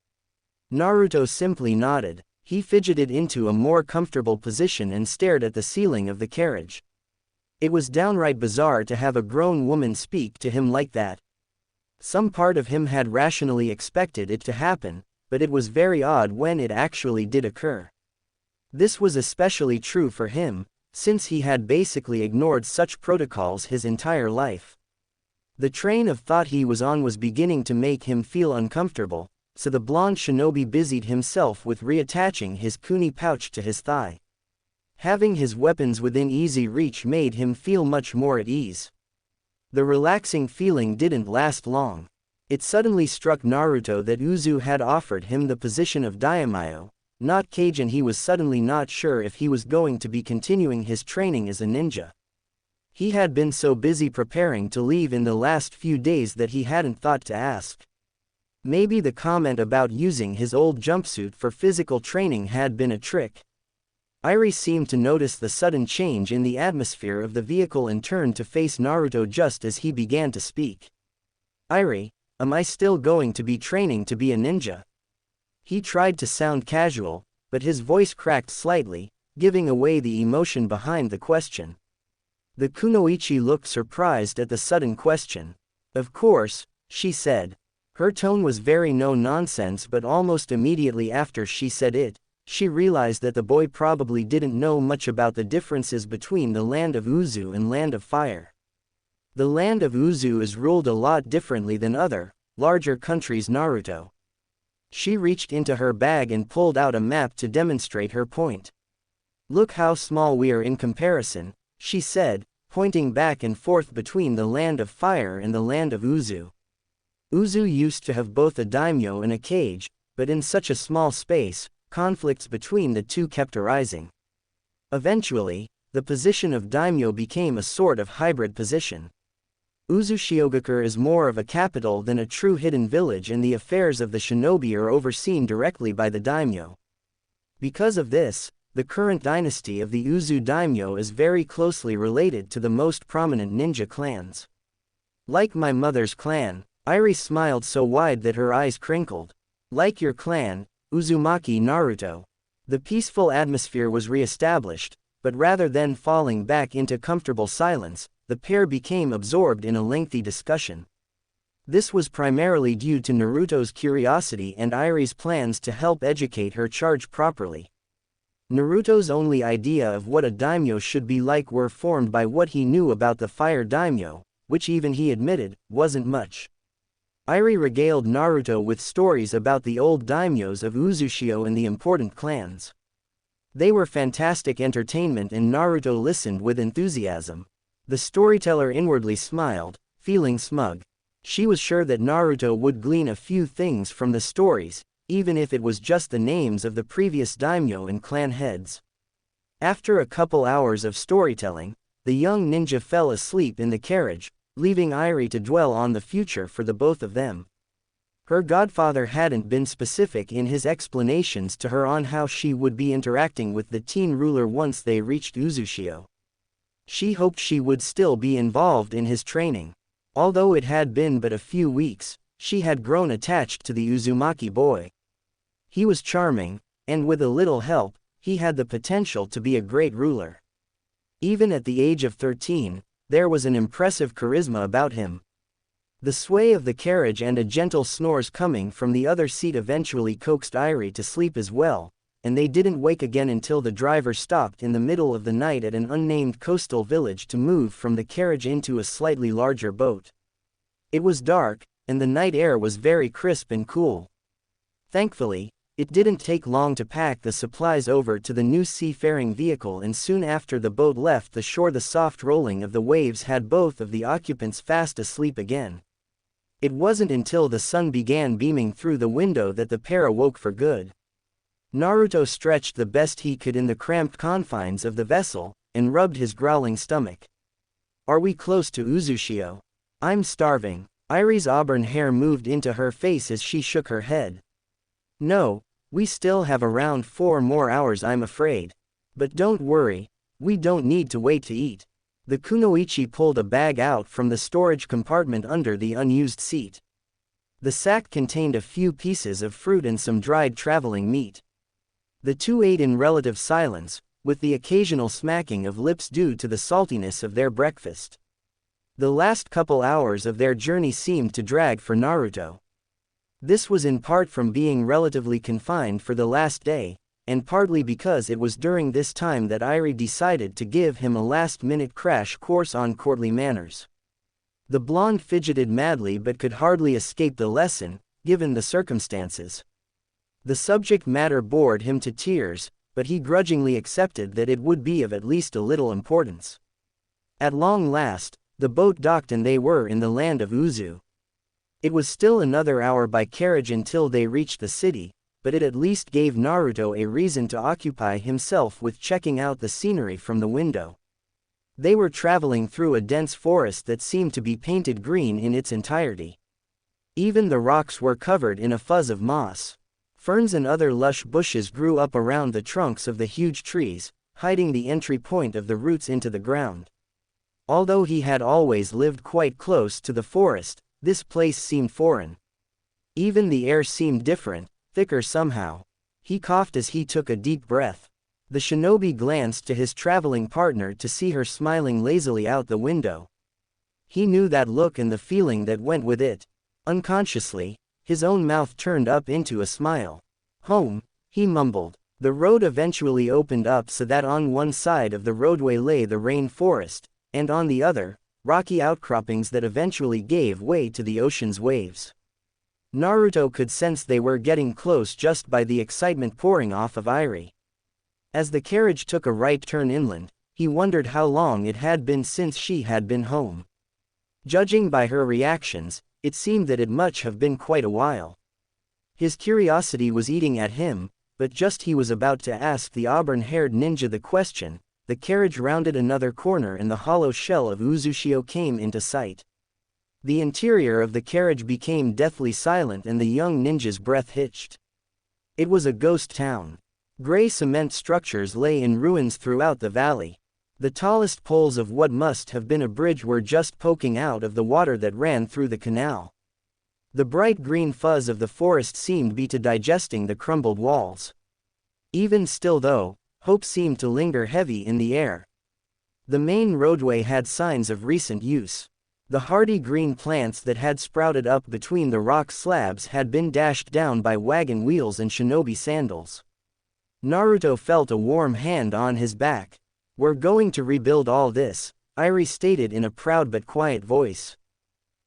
Naruto simply nodded. He fidgeted into a more comfortable position and stared at the ceiling of the carriage. It was downright bizarre to have a grown woman speak to him like that. Some part of him had rationally expected it to happen, but it was very odd when it actually did occur. This was especially true for him, since he had basically ignored such protocols his entire life. The train of thought he was on was beginning to make him feel uncomfortable, so the blonde shinobi busied himself with reattaching his kuni pouch to his thigh. Having his weapons within easy reach made him feel much more at ease. The relaxing feeling didn't last long. It suddenly struck Naruto that Uzu had offered him the position of daimyo, not Kage, and he was suddenly not sure if he was going to be continuing his training as a ninja. He had been so busy preparing to leave in the last few days that he hadn't thought to ask. Maybe the comment about using his old jumpsuit for physical training had been a trick. Irie seemed to notice the sudden change in the atmosphere of the vehicle and turned to face Naruto just as he began to speak. Irie, am I still going to be training to be a ninja? He tried to sound casual, but his voice cracked slightly, giving away the emotion behind the question. The kunoichi looked surprised at the sudden question. Of course, she said. Her tone was very no-nonsense, but almost immediately after she said it, she realized that the boy probably didn't know much about the differences between the land of Uzu and land of fire. The land of Uzu is ruled a lot differently than other, larger countries. Naruto. She reached into her bag and pulled out a map to demonstrate her point. Look how small we are in comparison, she said, pointing back and forth between the land of fire and the land of Uzu. Uzu used to have both a daimyo and a cage, but in such a small space, conflicts between the two kept arising. Eventually, the position of daimyo became a sort of hybrid position. Uzushiogakure is more of a capital than a true hidden village, and the affairs of the shinobi are overseen directly by the daimyo. Because of this, the current dynasty of the Uzu daimyo is very closely related to the most prominent ninja clans. Like my mother's clan, Irie smiled so wide that her eyes crinkled. Like your clan, Uzumaki. Naruto. The peaceful atmosphere was re-established, but rather than falling back into comfortable silence, the pair became absorbed in a lengthy discussion. This was primarily due to Naruto's curiosity and Irie's plans to help educate her charge properly. Naruto's only idea of what a daimyo should be like were formed by what he knew about the fire daimyo, which even he admitted, wasn't much. Irie regaled Naruto with stories about the old daimyos of Uzushio and the important clans. They were fantastic entertainment and Naruto listened with enthusiasm. The storyteller inwardly smiled, feeling smug. She was sure that Naruto would glean a few things from the stories, even if it was just the names of the previous daimyo and clan heads. After a couple hours of storytelling, the young ninja fell asleep in the carriage, leaving Irie to dwell on the future for the both of them. Her godfather hadn't been specific in his explanations to her on how she would be interacting with the teen ruler once they reached Uzushio. She hoped she would still be involved in his training. Although it had been but a few weeks, she had grown attached to the Uzumaki boy. He was charming, and with a little help, he had the potential to be a great ruler. Even at the age of 13, there was an impressive charisma about him. The sway of the carriage and a gentle snores coming from the other seat eventually coaxed Irie to sleep as well, and they didn't wake again until the driver stopped in the middle of the night at an unnamed coastal village to move from the carriage into a slightly larger boat. It was dark, and the night air was very crisp and cool. Thankfully, it didn't take long to pack the supplies over to the new seafaring vehicle, and soon after the boat left the shore the soft rolling of the waves had both of the occupants fast asleep again. It wasn't until the sun began beaming through the window that the pair awoke for good. Naruto stretched the best he could in the cramped confines of the vessel, and rubbed his growling stomach. Are we close to Uzushio? I'm starving. Irie's auburn hair moved into her face as she shook her head. No, we still have around 4 more hours, I'm afraid. But don't worry, we don't need to wait to eat. The kunoichi pulled a bag out from the storage compartment under the unused seat. The sack contained a few pieces of fruit and some dried traveling meat. The two ate in relative silence, with the occasional smacking of lips due to the saltiness of their breakfast. The last couple hours of their journey seemed to drag for Naruto. This was in part from being relatively confined for the last day, and partly because it was during this time that Irie decided to give him a last-minute crash course on courtly manners. The blonde fidgeted madly but could hardly escape the lesson, given the circumstances. The subject matter bored him to tears, but he grudgingly accepted that it would be of at least a little importance. At long last, the boat docked and they were in the land of Uzu. It was still another hour by carriage until they reached the city, but it at least gave Naruto a reason to occupy himself with checking out the scenery from the window. They were traveling through a dense forest that seemed to be painted green in its entirety. Even the rocks were covered in a fuzz of moss. Ferns and other lush bushes grew up around the trunks of the huge trees, hiding the entry point of the roots into the ground. Although he had always lived quite close to the forest, this place seemed foreign. Even the air seemed different, thicker somehow. He coughed as he took a deep breath. The shinobi glanced to his traveling partner to see her smiling lazily out the window. He knew that look and the feeling that went with it. Unconsciously, his own mouth turned up into a smile. Home, he mumbled. The road eventually opened up so that on one side of the roadway lay the rain forest, and on the other, rocky outcroppings that eventually gave way to the ocean's waves. Naruto could sense they were getting close just by the excitement pouring off of Eri. As the carriage took a right turn inland, he wondered how long it had been since she had been home. Judging by her reactions, it seemed that it must have been quite a while. His curiosity was eating at him, but just he was about to ask the auburn-haired ninja the question, the carriage rounded another corner and the hollow shell of Uzushio came into sight. The interior of the carriage became deathly silent and the young ninja's breath hitched. It was a ghost town. Gray cement structures lay in ruins throughout the valley. The tallest poles of what must have been a bridge were just poking out of the water that ran through the canal. The bright green fuzz of the forest seemed to digesting the crumbled walls. Even still though, hope seemed to linger heavy in the air. The main roadway had signs of recent use. The hardy green plants that had sprouted up between the rock slabs had been dashed down by wagon wheels and shinobi sandals. Naruto felt a warm hand on his back. "We're going to rebuild all this," Eri stated in a proud but quiet voice.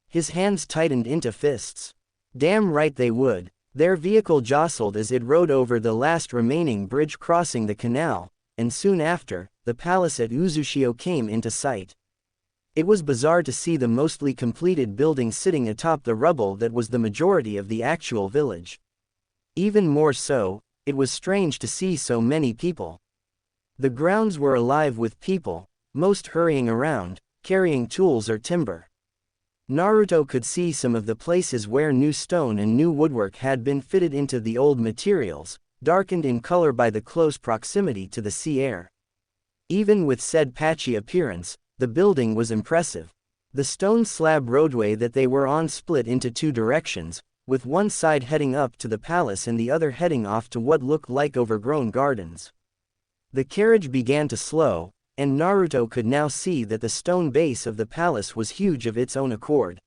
His hands tightened into fists. Damn right they would. Their vehicle jostled as it rode over the last remaining bridge crossing the canal, and soon after, the palace at Uzushio came into sight. It was bizarre to see the mostly completed building sitting atop the rubble that was the majority of the actual village. Even more so, it was strange to see so many people. The grounds were alive with people, most hurrying around, carrying tools or timber. Naruto could see some of the places where new stone and new woodwork had been fitted into the old materials, darkened in color by the close proximity to the sea air. Even with said patchy appearance, the building was impressive. The stone slab roadway that they were on split into two directions, with one side heading up to the palace and the other heading off to what looked like overgrown gardens. The carriage began to slow, and Naruto could now see that the stone base of the palace was huge of its own accord.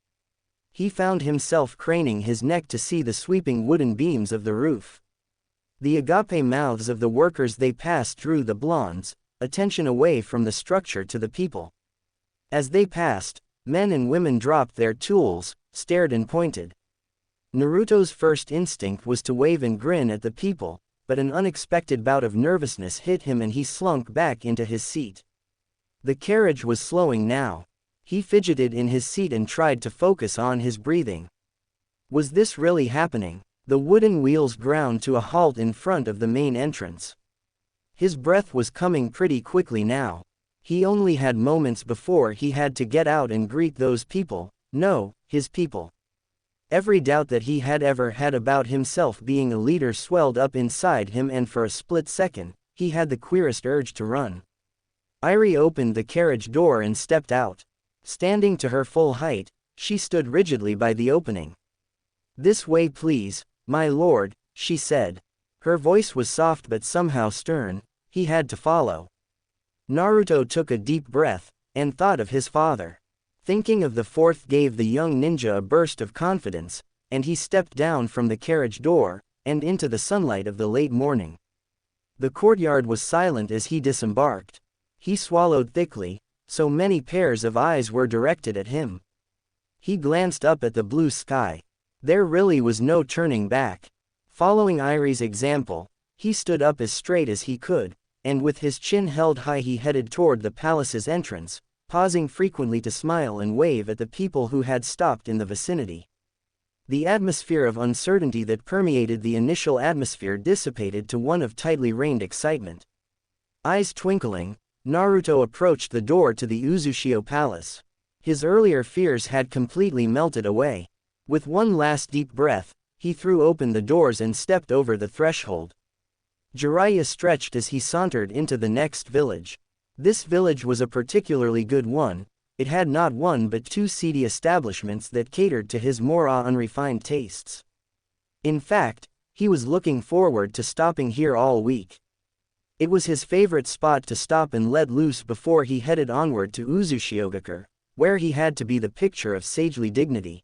He found himself craning his neck to see the sweeping wooden beams of the roof. The agape mouths of the workers they passed drew the blondes' attention away from the structure to the people. As they passed, men and women dropped their tools, stared and pointed. Naruto's first instinct was to wave and grin at the people, but an unexpected bout of nervousness hit him and he slunk back into his seat. The carriage was slowing now. He fidgeted in his seat and tried to focus on his breathing. Was this really happening? The wooden wheels ground to a halt in front of the main entrance. His breath was coming pretty quickly now. He only had moments before he had to get out and greet those people, no, his people. Every doubt that he had ever had about himself being a leader swelled up inside him and for a split second, he had the queerest urge to run. Eri opened the carriage door and stepped out. Standing to her full height, she stood rigidly by the opening. "This way please, my lord," she said. Her voice was soft but somehow stern. He had to follow. Naruto took a deep breath, and thought of his father. Thinking of the fourth gave the young ninja a burst of confidence, and he stepped down from the carriage door, and into the sunlight of the late morning. The courtyard was silent as he disembarked. He swallowed thickly, so many pairs of eyes were directed at him. He glanced up at the blue sky. There really was no turning back. Following Eri's example, he stood up as straight as he could, and with his chin held high he headed toward the palace's entrance, pausing frequently to smile and wave at the people who had stopped in the vicinity. The atmosphere of uncertainty that permeated the initial atmosphere dissipated to one of tightly reined excitement. Eyes twinkling, Naruto approached the door to the Uzushio palace. His earlier fears had completely melted away. With one last deep breath, he threw open the doors and stepped over the threshold. Jiraiya stretched as he sauntered into the next village. This village was a particularly good one. It had not one but two seedy establishments that catered to his more unrefined tastes. In fact, he was looking forward to stopping here all week. It was his favorite spot to stop and let loose before he headed onward to Uzushiogakure, where he had to be the picture of sagely dignity.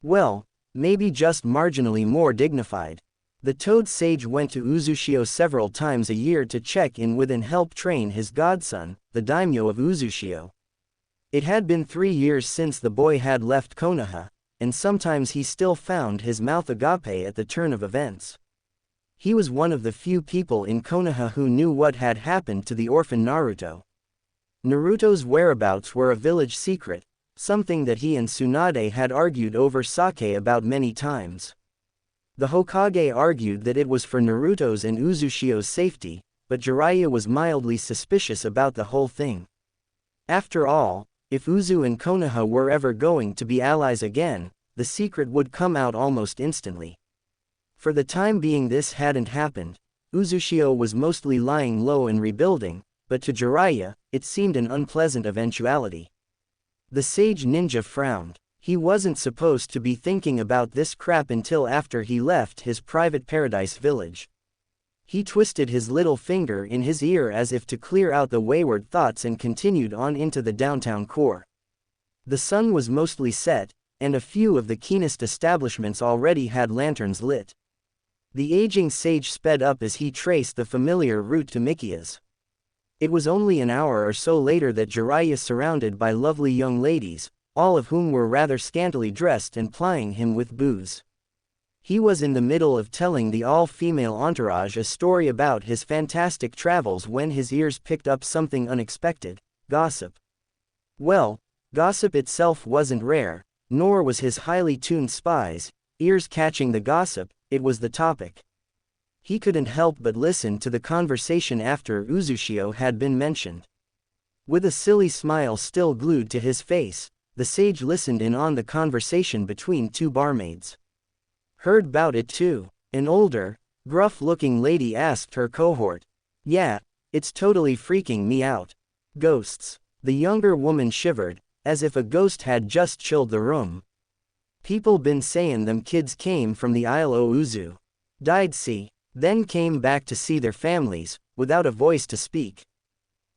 Well, maybe just marginally more dignified. The Toad Sage went to Uzushio several times a year to check in with and help train his godson, the daimyo of Uzushio. It had been 3 years since the boy had left Konoha, and sometimes he still found his mouth agape at the turn of events. He was one of the few people in Konoha who knew what had happened to the orphan Naruto. Naruto's whereabouts were a village secret, something that he and Tsunade had argued over sake about many times. The Hokage argued that it was for Naruto's and Uzushio's safety, but Jiraiya was mildly suspicious about the whole thing. After all, if Uzu and Konoha were ever going to be allies again, the secret would come out almost instantly. For the time being this hadn't happened. Uzushio was mostly lying low and rebuilding, but to Jiraiya, it seemed an unpleasant eventuality. The sage ninja frowned. He wasn't supposed to be thinking about this crap until after he left his private paradise village. He twisted his little finger in his ear as if to clear out the wayward thoughts and continued on into the downtown core. The sun was mostly set, and a few of the keenest establishments already had lanterns lit. The aging sage sped up as he traced the familiar route to Mikia's. It was only an hour or so later that Jiraiya, surrounded by lovely young ladies, all of whom were rather scantily dressed and plying him with booze. He was in the middle of telling the all-female entourage a story about his fantastic travels when his ears picked up something unexpected: gossip. Well, gossip itself wasn't rare, nor was his highly tuned spies' ears catching the gossip. It was the topic. He couldn't help but listen to the conversation after Uzushio had been mentioned. With a silly smile still glued to his face, the sage listened in on the conversation between two barmaids. "Heard about it too," an older, gruff-looking lady asked her cohort. "Yeah, it's totally freaking me out. Ghosts." The younger woman shivered, as if a ghost had just chilled the room. "People been sayin' them kids came from the Isle o' Uzu. Died then came back to see their families, without a voice to speak.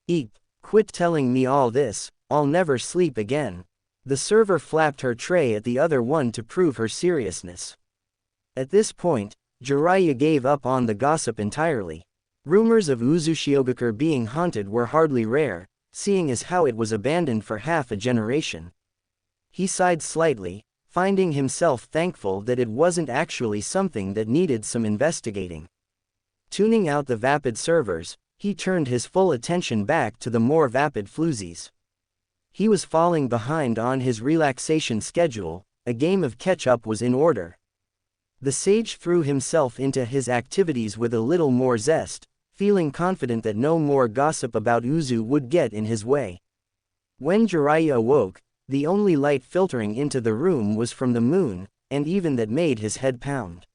Eep, quit telling me all this, I'll never sleep again." The server flapped her tray at the other one to prove her seriousness. At this point, Jiraiya gave up on the gossip entirely. Rumors of Uzushiogakure being haunted were hardly rare, seeing as how it was abandoned for half a generation. He sighed slightly, finding himself thankful that it wasn't actually something that needed some investigating. Tuning out the vapid servers, he turned his full attention back to the more vapid floozies. He was falling behind on his relaxation schedule. A game of catch-up was in order. The sage threw himself into his activities with a little more zest, feeling confident that no more gossip about Uzu would get in his way. When Jiraiya awoke, the only light filtering into the room was from the moon, and even that made his head pound.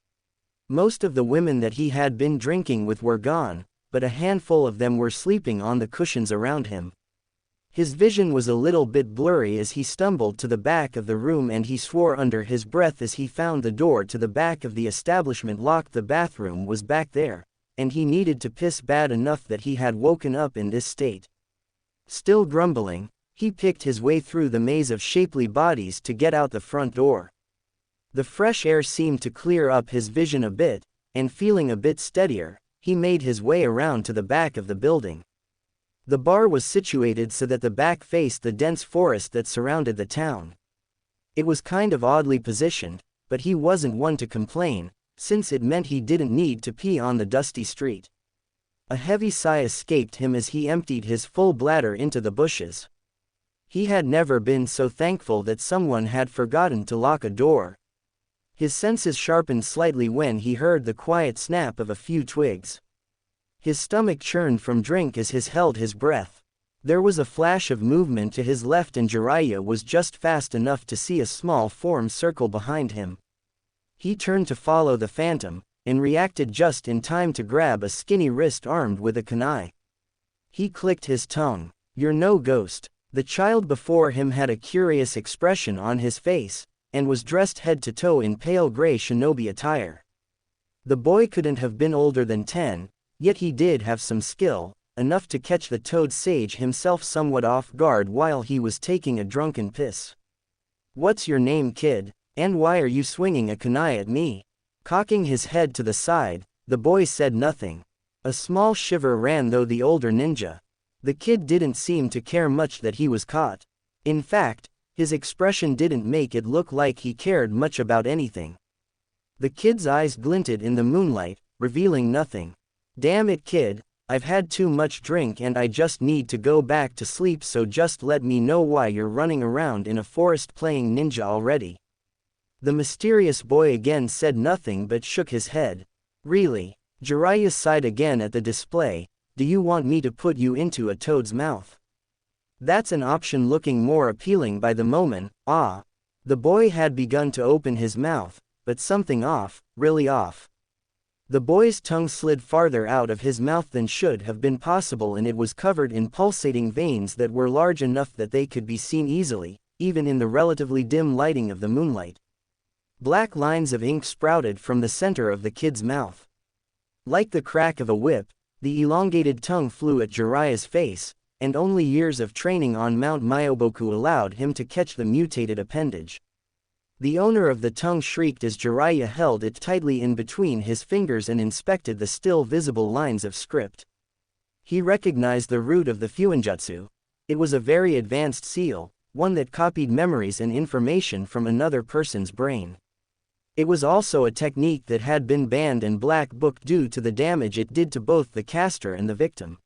Most of the women that he had been drinking with were gone, but a handful of them were sleeping on the cushions around him. His vision was a little bit blurry as he stumbled to the back of the room, and he swore under his breath as he found the door to the back of the establishment locked. The bathroom was back there, and he needed to piss bad enough that he had woken up in this state. Still grumbling, he picked his way through the maze of shapely bodies to get out the front door. The fresh air seemed to clear up his vision a bit, and feeling a bit steadier, he made his way around to the back of the building. The bar was situated so that the back faced the dense forest that surrounded the town. It was kind of oddly positioned, but he wasn't one to complain, since it meant he didn't need to pee on the dusty street. A heavy sigh escaped him as he emptied his full bladder into the bushes. He had never been so thankful that someone had forgotten to lock a door. His senses sharpened slightly when he heard the quiet snap of a few twigs. His stomach churned from drink as he held his breath. There was a flash of movement to his left, and Jiraiya was just fast enough to see a small form circle behind him. He turned to follow the phantom, and reacted just in time to grab a skinny wrist armed with a kunai. He clicked his tongue. "You're no ghost." The child before him had a curious expression on his face, and was dressed head to toe in pale gray shinobi attire. The boy couldn't have been older than 10, yet he did have some skill, enough to catch the toad sage himself somewhat off guard while he was taking a drunken piss. "What's your name, kid, and why are you swinging a kunai at me?" Cocking his head to the side, the boy said nothing. A small shiver ran through the older ninja. The kid didn't seem to care much that he was caught. In fact, his expression didn't make it look like he cared much about anything. The kid's eyes glinted in the moonlight, revealing nothing. "Damn it, kid, I've had too much drink and I just need to go back to sleep, so just let me know why you're running around in a forest playing ninja already." The mysterious boy again said nothing but shook his head. "Really?" Jiraiya sighed again at the display. "Do you want me to put you into a toad's mouth?" That's an option looking more appealing by the moment. Ah. The boy had begun to open his mouth, but something off, really off. The boy's tongue slid farther out of his mouth than should have been possible, and it was covered in pulsating veins that were large enough that they could be seen easily, even in the relatively dim lighting of the moonlight. Black lines of ink sprouted from the center of the kid's mouth. Like the crack of a whip, the elongated tongue flew at Jiraiya's face, and only years of training on Mount Myoboku allowed him to catch the mutated appendage. The owner of the tongue shrieked as Jiraiya held it tightly in between his fingers and inspected the still visible lines of script. He recognized the root of the Fuinjutsu. It was a very advanced seal, one that copied memories and information from another person's brain. It was also a technique that had been banned and black booked due to the damage it did to both the caster and the victim.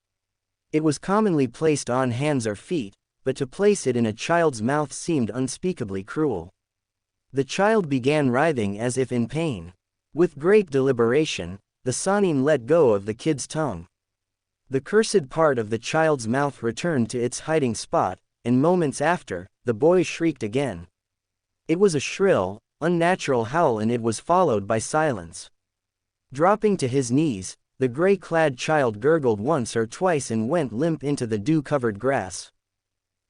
It was commonly placed on hands or feet, but to place it in a child's mouth seemed unspeakably cruel. The child began writhing as if in pain. With great deliberation, the Sannin let go of the kid's tongue. The cursed part of the child's mouth returned to its hiding spot, and moments after, the boy shrieked again. It was a shrill, unnatural howl, and it was followed by silence. Dropping to his knees, the gray-clad child gurgled once or twice and went limp into the dew-covered grass.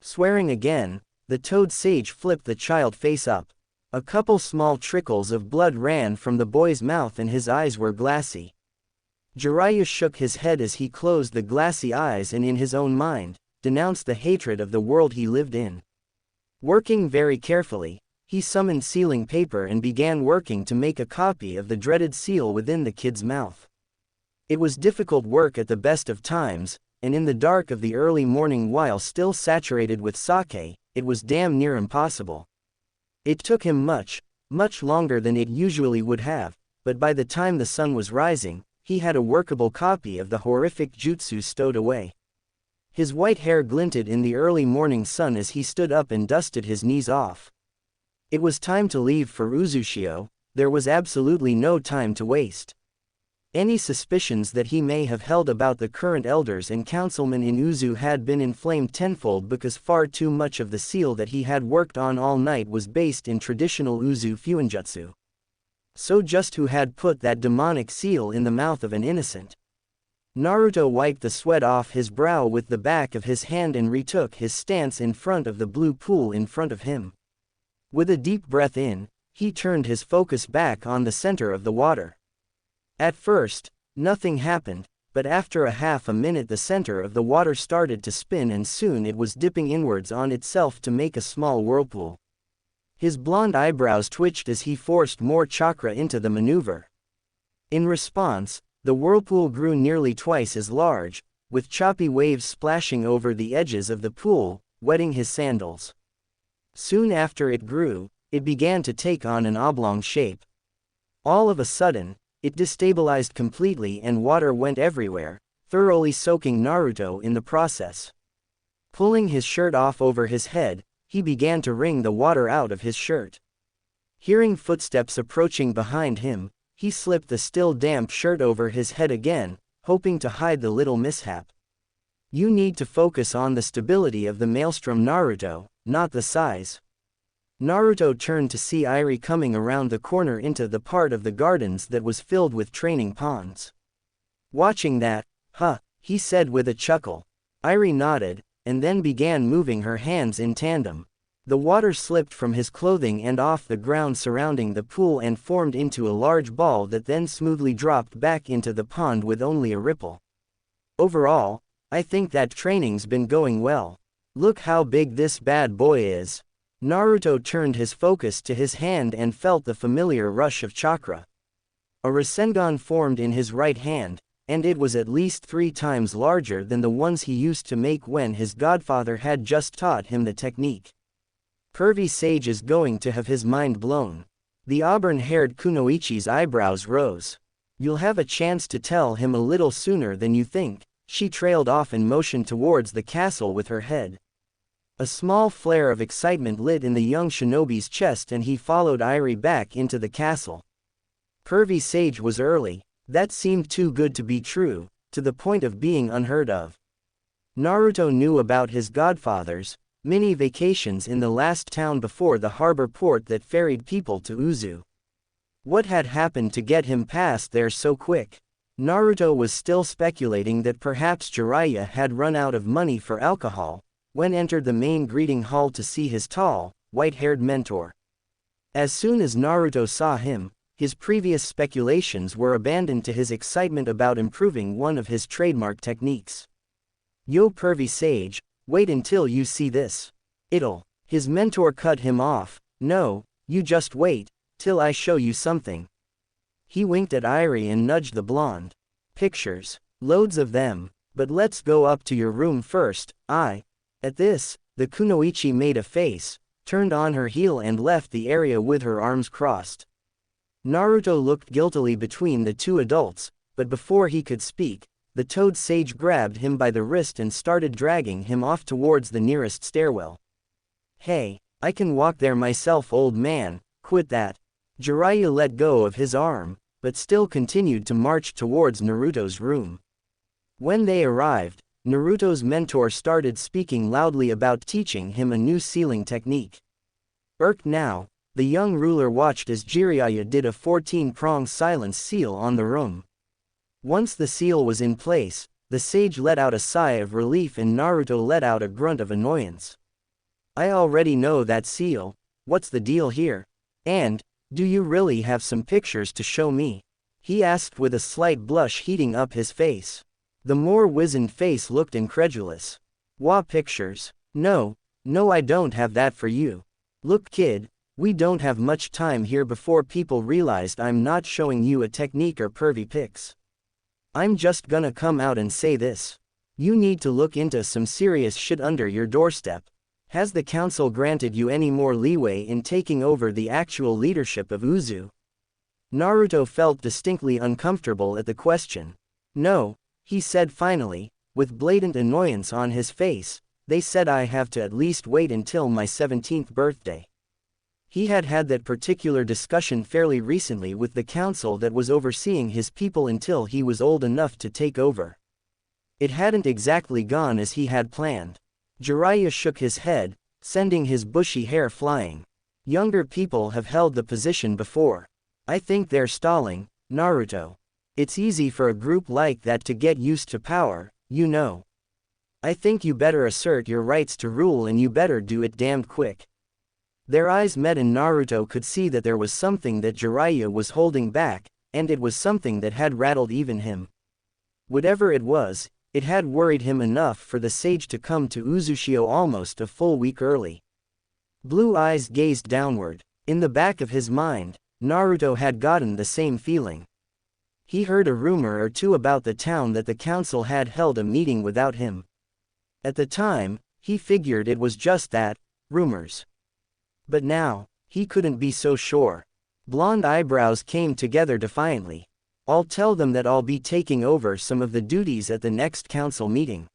Swearing again, the toad sage flipped the child face up. A couple small trickles of blood ran from the boy's mouth and his eyes were glassy. Jiraiya shook his head as he closed the glassy eyes and in his own mind, denounced the hatred of the world he lived in. Working very carefully, he summoned sealing paper and began working to make a copy of the dreaded seal within the kid's mouth. It was difficult work at the best of times, and in the dark of the early morning while still saturated with sake, it was damn near impossible. It took him much longer than it usually would have, but by the time the sun was rising, he had a workable copy of the horrific jutsu stowed away. His white hair glinted in the early morning sun as he stood up and dusted his knees off. It was time to leave for Uzushio. There was absolutely no time to waste. Any suspicions that he may have held about the current elders and councilmen in Uzu had been inflamed tenfold because far too much of the seal that he had worked on all night was based in traditional Uzu Fuinjutsu. So just who had put that demonic seal in the mouth of an innocent? Naruto wiped the sweat off his brow with the back of his hand and retook his stance in front of the blue pool in front of him. With a deep breath in, he turned his focus back on the center of the water. At first, nothing happened, but after a half a minute the center of the water started to spin and soon it was dipping inwards on itself to make a small whirlpool. His blonde eyebrows twitched as he forced more chakra into the maneuver. In response, the whirlpool grew nearly twice as large, with choppy waves splashing over the edges of the pool, wetting his sandals. Soon after it grew, it began to take on an oblong shape. All of a sudden, it destabilized completely and water went everywhere, thoroughly soaking Naruto in the process. Pulling his shirt off over his head, he began to wring the water out of his shirt. Hearing footsteps approaching behind him, he slipped the still damp shirt over his head again, hoping to hide the little mishap. You need to focus on the stability of the maelstrom, Naruto, not the size. Naruto turned to see Irie coming around the corner into the part of the gardens that was filled with training ponds. Watching that, he said with a chuckle. Irie nodded, and then began moving her hands in tandem. The water slipped from his clothing and off the ground surrounding the pool and formed into a large ball that then smoothly dropped back into the pond with only a ripple. Overall, I think that training's been going well. Look how big this bad boy is. Naruto turned his focus to his hand and felt the familiar rush of chakra. A Rasengan formed in his right hand, and it was at least 3 times larger than the ones he used to make when his godfather had just taught him the technique. Pervy Sage is going to have his mind blown. The auburn-haired Kunoichi's eyebrows rose. You'll have a chance to tell him a little sooner than you think. She trailed off and motioned towards the castle with her head. A small flare of excitement lit in the young shinobi's chest and he followed Irie back into the castle. Pervy Sage was early. That seemed too good to be true, to the point of being unheard of. Naruto knew about his godfather's mini vacations in the last town before the harbor port that ferried people to Uzu. What had happened to get him past there so quick? Naruto was still speculating that perhaps Jiraiya had run out of money for alcohol, when entered the main greeting hall to see his tall, white-haired mentor. As soon as Naruto saw him, his previous speculations were abandoned to his excitement about improving one of his trademark techniques. Yo Pervy Sage, wait until you see this. His mentor cut him off. No, you just wait, till I show you something. He winked at Irie and nudged the blonde. Pictures. Loads of them, but let's go up to your room first. At this, the Kunoichi made a face, turned on her heel and left the area with her arms crossed. Naruto looked guiltily between the two adults, but before he could speak, the Toad Sage grabbed him by the wrist and started dragging him off towards the nearest stairwell. Hey, I can walk there myself, old man, quit that. Jiraiya let go of his arm, but still continued to march towards Naruto's room. When they arrived, Naruto's mentor started speaking loudly about teaching him a new sealing technique. Now, the young ruler watched as Jiraiya did a 14-prong silence seal on the room. Once the seal was in place, the sage let out a sigh of relief and Naruto let out a grunt of annoyance. I already know that seal. What's the deal here? And, do you really have some pictures to show me? He asked with a slight blush heating up his face. The more wizened face looked incredulous. Wah, pictures? No, I don't have that for you. Look kid, we don't have much time here before people realized I'm not showing you a technique or pervy pics. I'm just gonna come out and say this. You need to look into some serious shit under your doorstep. Has the council granted you any more leeway in taking over the actual leadership of Uzu? Naruto felt distinctly uncomfortable at the question. No, he said finally, with blatant annoyance on his face, they said I have to at least wait until my 17th birthday. He had had that particular discussion fairly recently with the council that was overseeing his people until he was old enough to take over. It hadn't exactly gone as he had planned. Jiraiya shook his head, sending his bushy hair flying. Younger people have held the position before. I think they're stalling, Naruto. It's easy for a group like that to get used to power, you know. I think you better assert your rights to rule and you better do it damned quick. Their eyes met and Naruto could see that there was something that Jiraiya was holding back, and it was something that had rattled even him. Whatever it was, it had worried him enough for the sage to come to Uzushio almost a full week early. Blue eyes gazed downward. In the back of his mind, Naruto had gotten the same feeling. He heard a rumor or two about the town that the council had held a meeting without him. At the time, he figured it was just that, rumors. But now, he couldn't be so sure. Blonde eyebrows came together defiantly. I'll tell them that I'll be taking over some of the duties at the next council meeting.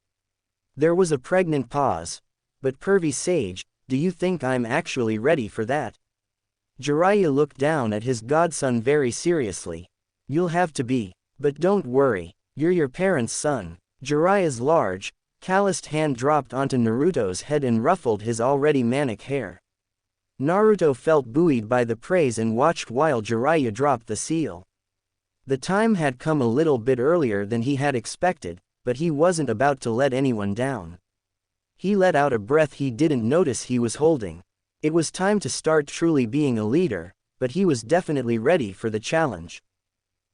There was a pregnant pause. But Pervy Sage, do you think I'm actually ready for that? Jiraiya looked down at his godson very seriously. You'll have to be. But don't worry, you're your parents' son. Jiraiya's large, calloused hand dropped onto Naruto's head and ruffled his already manic hair. Naruto felt buoyed by the praise and watched while Jiraiya dropped the seal. The time had come a little bit earlier than he had expected, but he wasn't about to let anyone down. He let out a breath he didn't notice he was holding. It was time to start truly being a leader, but he was definitely ready for the challenge.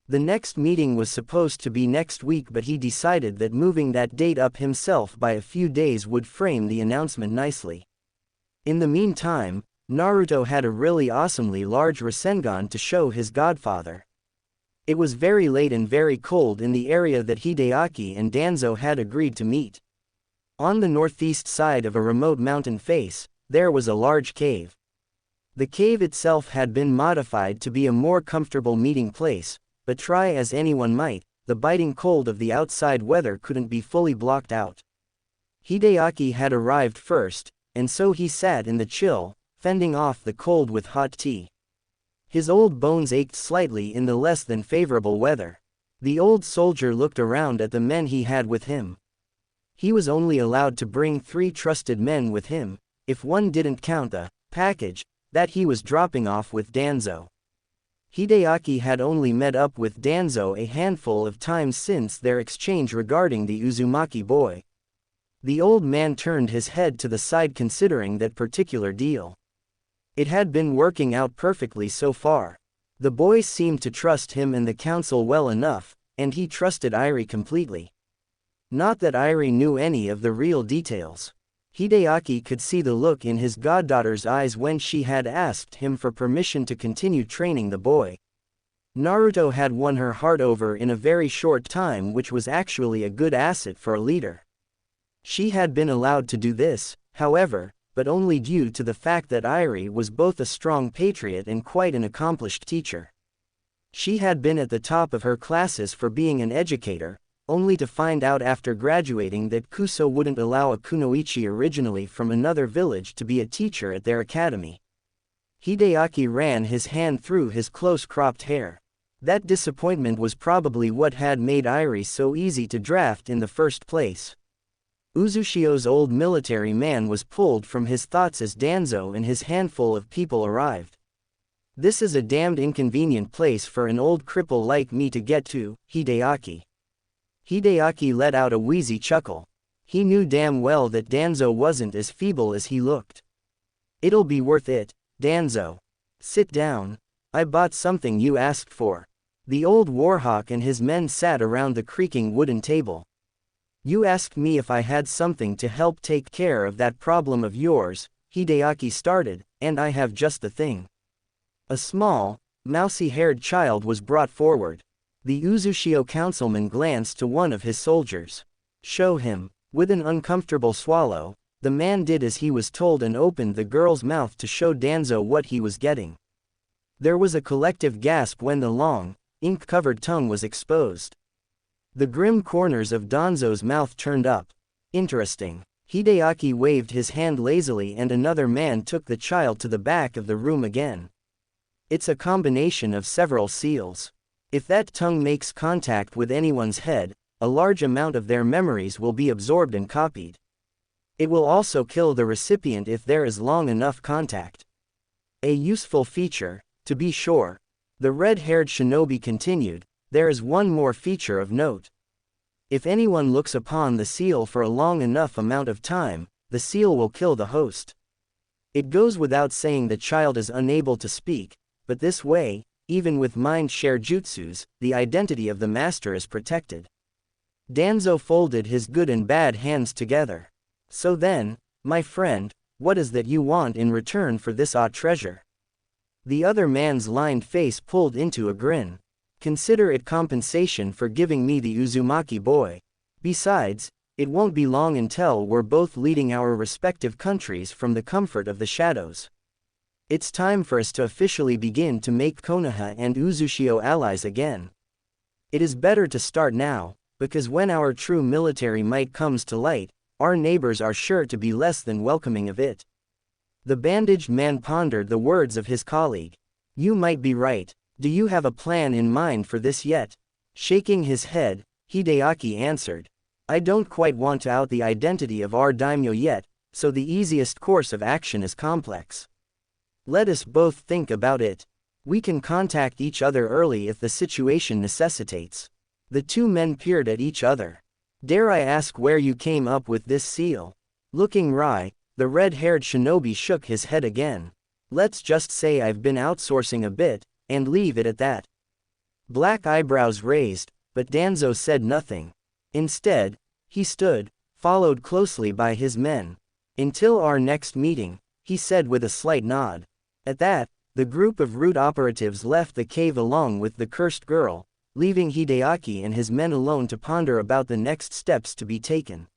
The next meeting was supposed to be next week, but he decided that moving that date up himself by a few days would frame the announcement nicely. In the meantime, Naruto had a really awesomely large Rasengan to show his godfather. It was very late and very cold in the area that Hideaki and Danzo had agreed to meet. On the northeast side of a remote mountain face, there was a large cave. The cave itself had been modified to be a more comfortable meeting place, but try as anyone might, the biting cold of the outside weather couldn't be fully blocked out. Hideaki had arrived first, and so he sat in the chill, fending off the cold with hot tea. His old bones ached slightly in the less than favorable weather. The old soldier looked around at the men he had with him. He was only allowed to bring 3 trusted men with him, if one didn't count the package that he was dropping off with Danzo. Hideaki had only met up with Danzo a handful of times since their exchange regarding the Uzumaki boy. The old man turned his head to the side considering that particular deal. It had been working out perfectly so far. The boys seemed to trust him and the council well enough, and he trusted Irie completely. Not that Irie knew any of the real details. Hideaki could see the look in his goddaughter's eyes when she had asked him for permission to continue training the boy. Naruto had won her heart over in a very short time, which was actually a good asset for a leader. She had been allowed to do this, however, but only due to the fact that Irie was both a strong patriot and quite an accomplished teacher. She had been at the top of her classes for being an educator, only to find out after graduating that Kuso wouldn't allow a kunoichi originally from another village to be a teacher at their academy. Hideaki ran his hand through his close-cropped hair. That disappointment was probably what had made Irie so easy to draft in the first place. Uzushio's old military man was pulled from his thoughts as Danzo and his handful of people arrived. This is a damned inconvenient place for an old cripple like me to get to, Hideaki. Hideaki let out a wheezy chuckle. He knew damn well that Danzo wasn't as feeble as he looked. It'll be worth it, Danzo. Sit down. I bought something you asked for. The old warhawk and his men sat around the creaking wooden table. You asked me if I had something to help take care of that problem of yours, Hideaki started, and I have just the thing. A small, mousy-haired child was brought forward. The Uzushio councilman glanced to one of his soldiers. Show him. With an uncomfortable swallow, the man did as he was told and opened the girl's mouth to show Danzo what he was getting. There was a collective gasp when the long, ink-covered tongue was exposed. The grim corners of Danzo's mouth turned up. Interesting. Hideaki waved his hand lazily and another man took the child to the back of the room again. It's a combination of several seals. If that tongue makes contact with anyone's head, a large amount of their memories will be absorbed and copied. It will also kill the recipient if there is long enough contact. A useful feature, to be sure. The red-haired shinobi continued, there is one more feature of note. If anyone looks upon the seal for a long enough amount of time, the seal will kill the host. It goes without saying the child is unable to speak, but this way, even with mind-share jutsus, the identity of the master is protected. Danzo folded his good and bad hands together. So then, my friend, what is that you want in return for this odd treasure? The other man's lined face pulled into a grin. Consider it compensation for giving me the Uzumaki boy. Besides, it won't be long until we're both leading our respective countries from the comfort of the shadows. It's time for us to officially begin to make Konoha and Uzushio allies again. It is better to start now, because when our true military might comes to light, our neighbors are sure to be less than welcoming of it. The bandaged man pondered the words of his colleague. You might be right. Do you have a plan in mind for this yet? Shaking his head, Hideaki answered. I don't quite want to out the identity of our daimyo yet, so the easiest course of action is complex. Let us both think about it. We can contact each other early if the situation necessitates. The two men peered at each other. Dare I ask where you came up with this seal? Looking wry, the red-haired shinobi shook his head again. Let's just say I've been outsourcing a bit, and leave it at that. Black eyebrows raised, but Danzo said nothing. Instead, he stood, followed closely by his men. Until our next meeting, he said with a slight nod. At that, the group of root operatives left the cave along with the cursed girl, leaving Hideaki and his men alone to ponder about the next steps to be taken.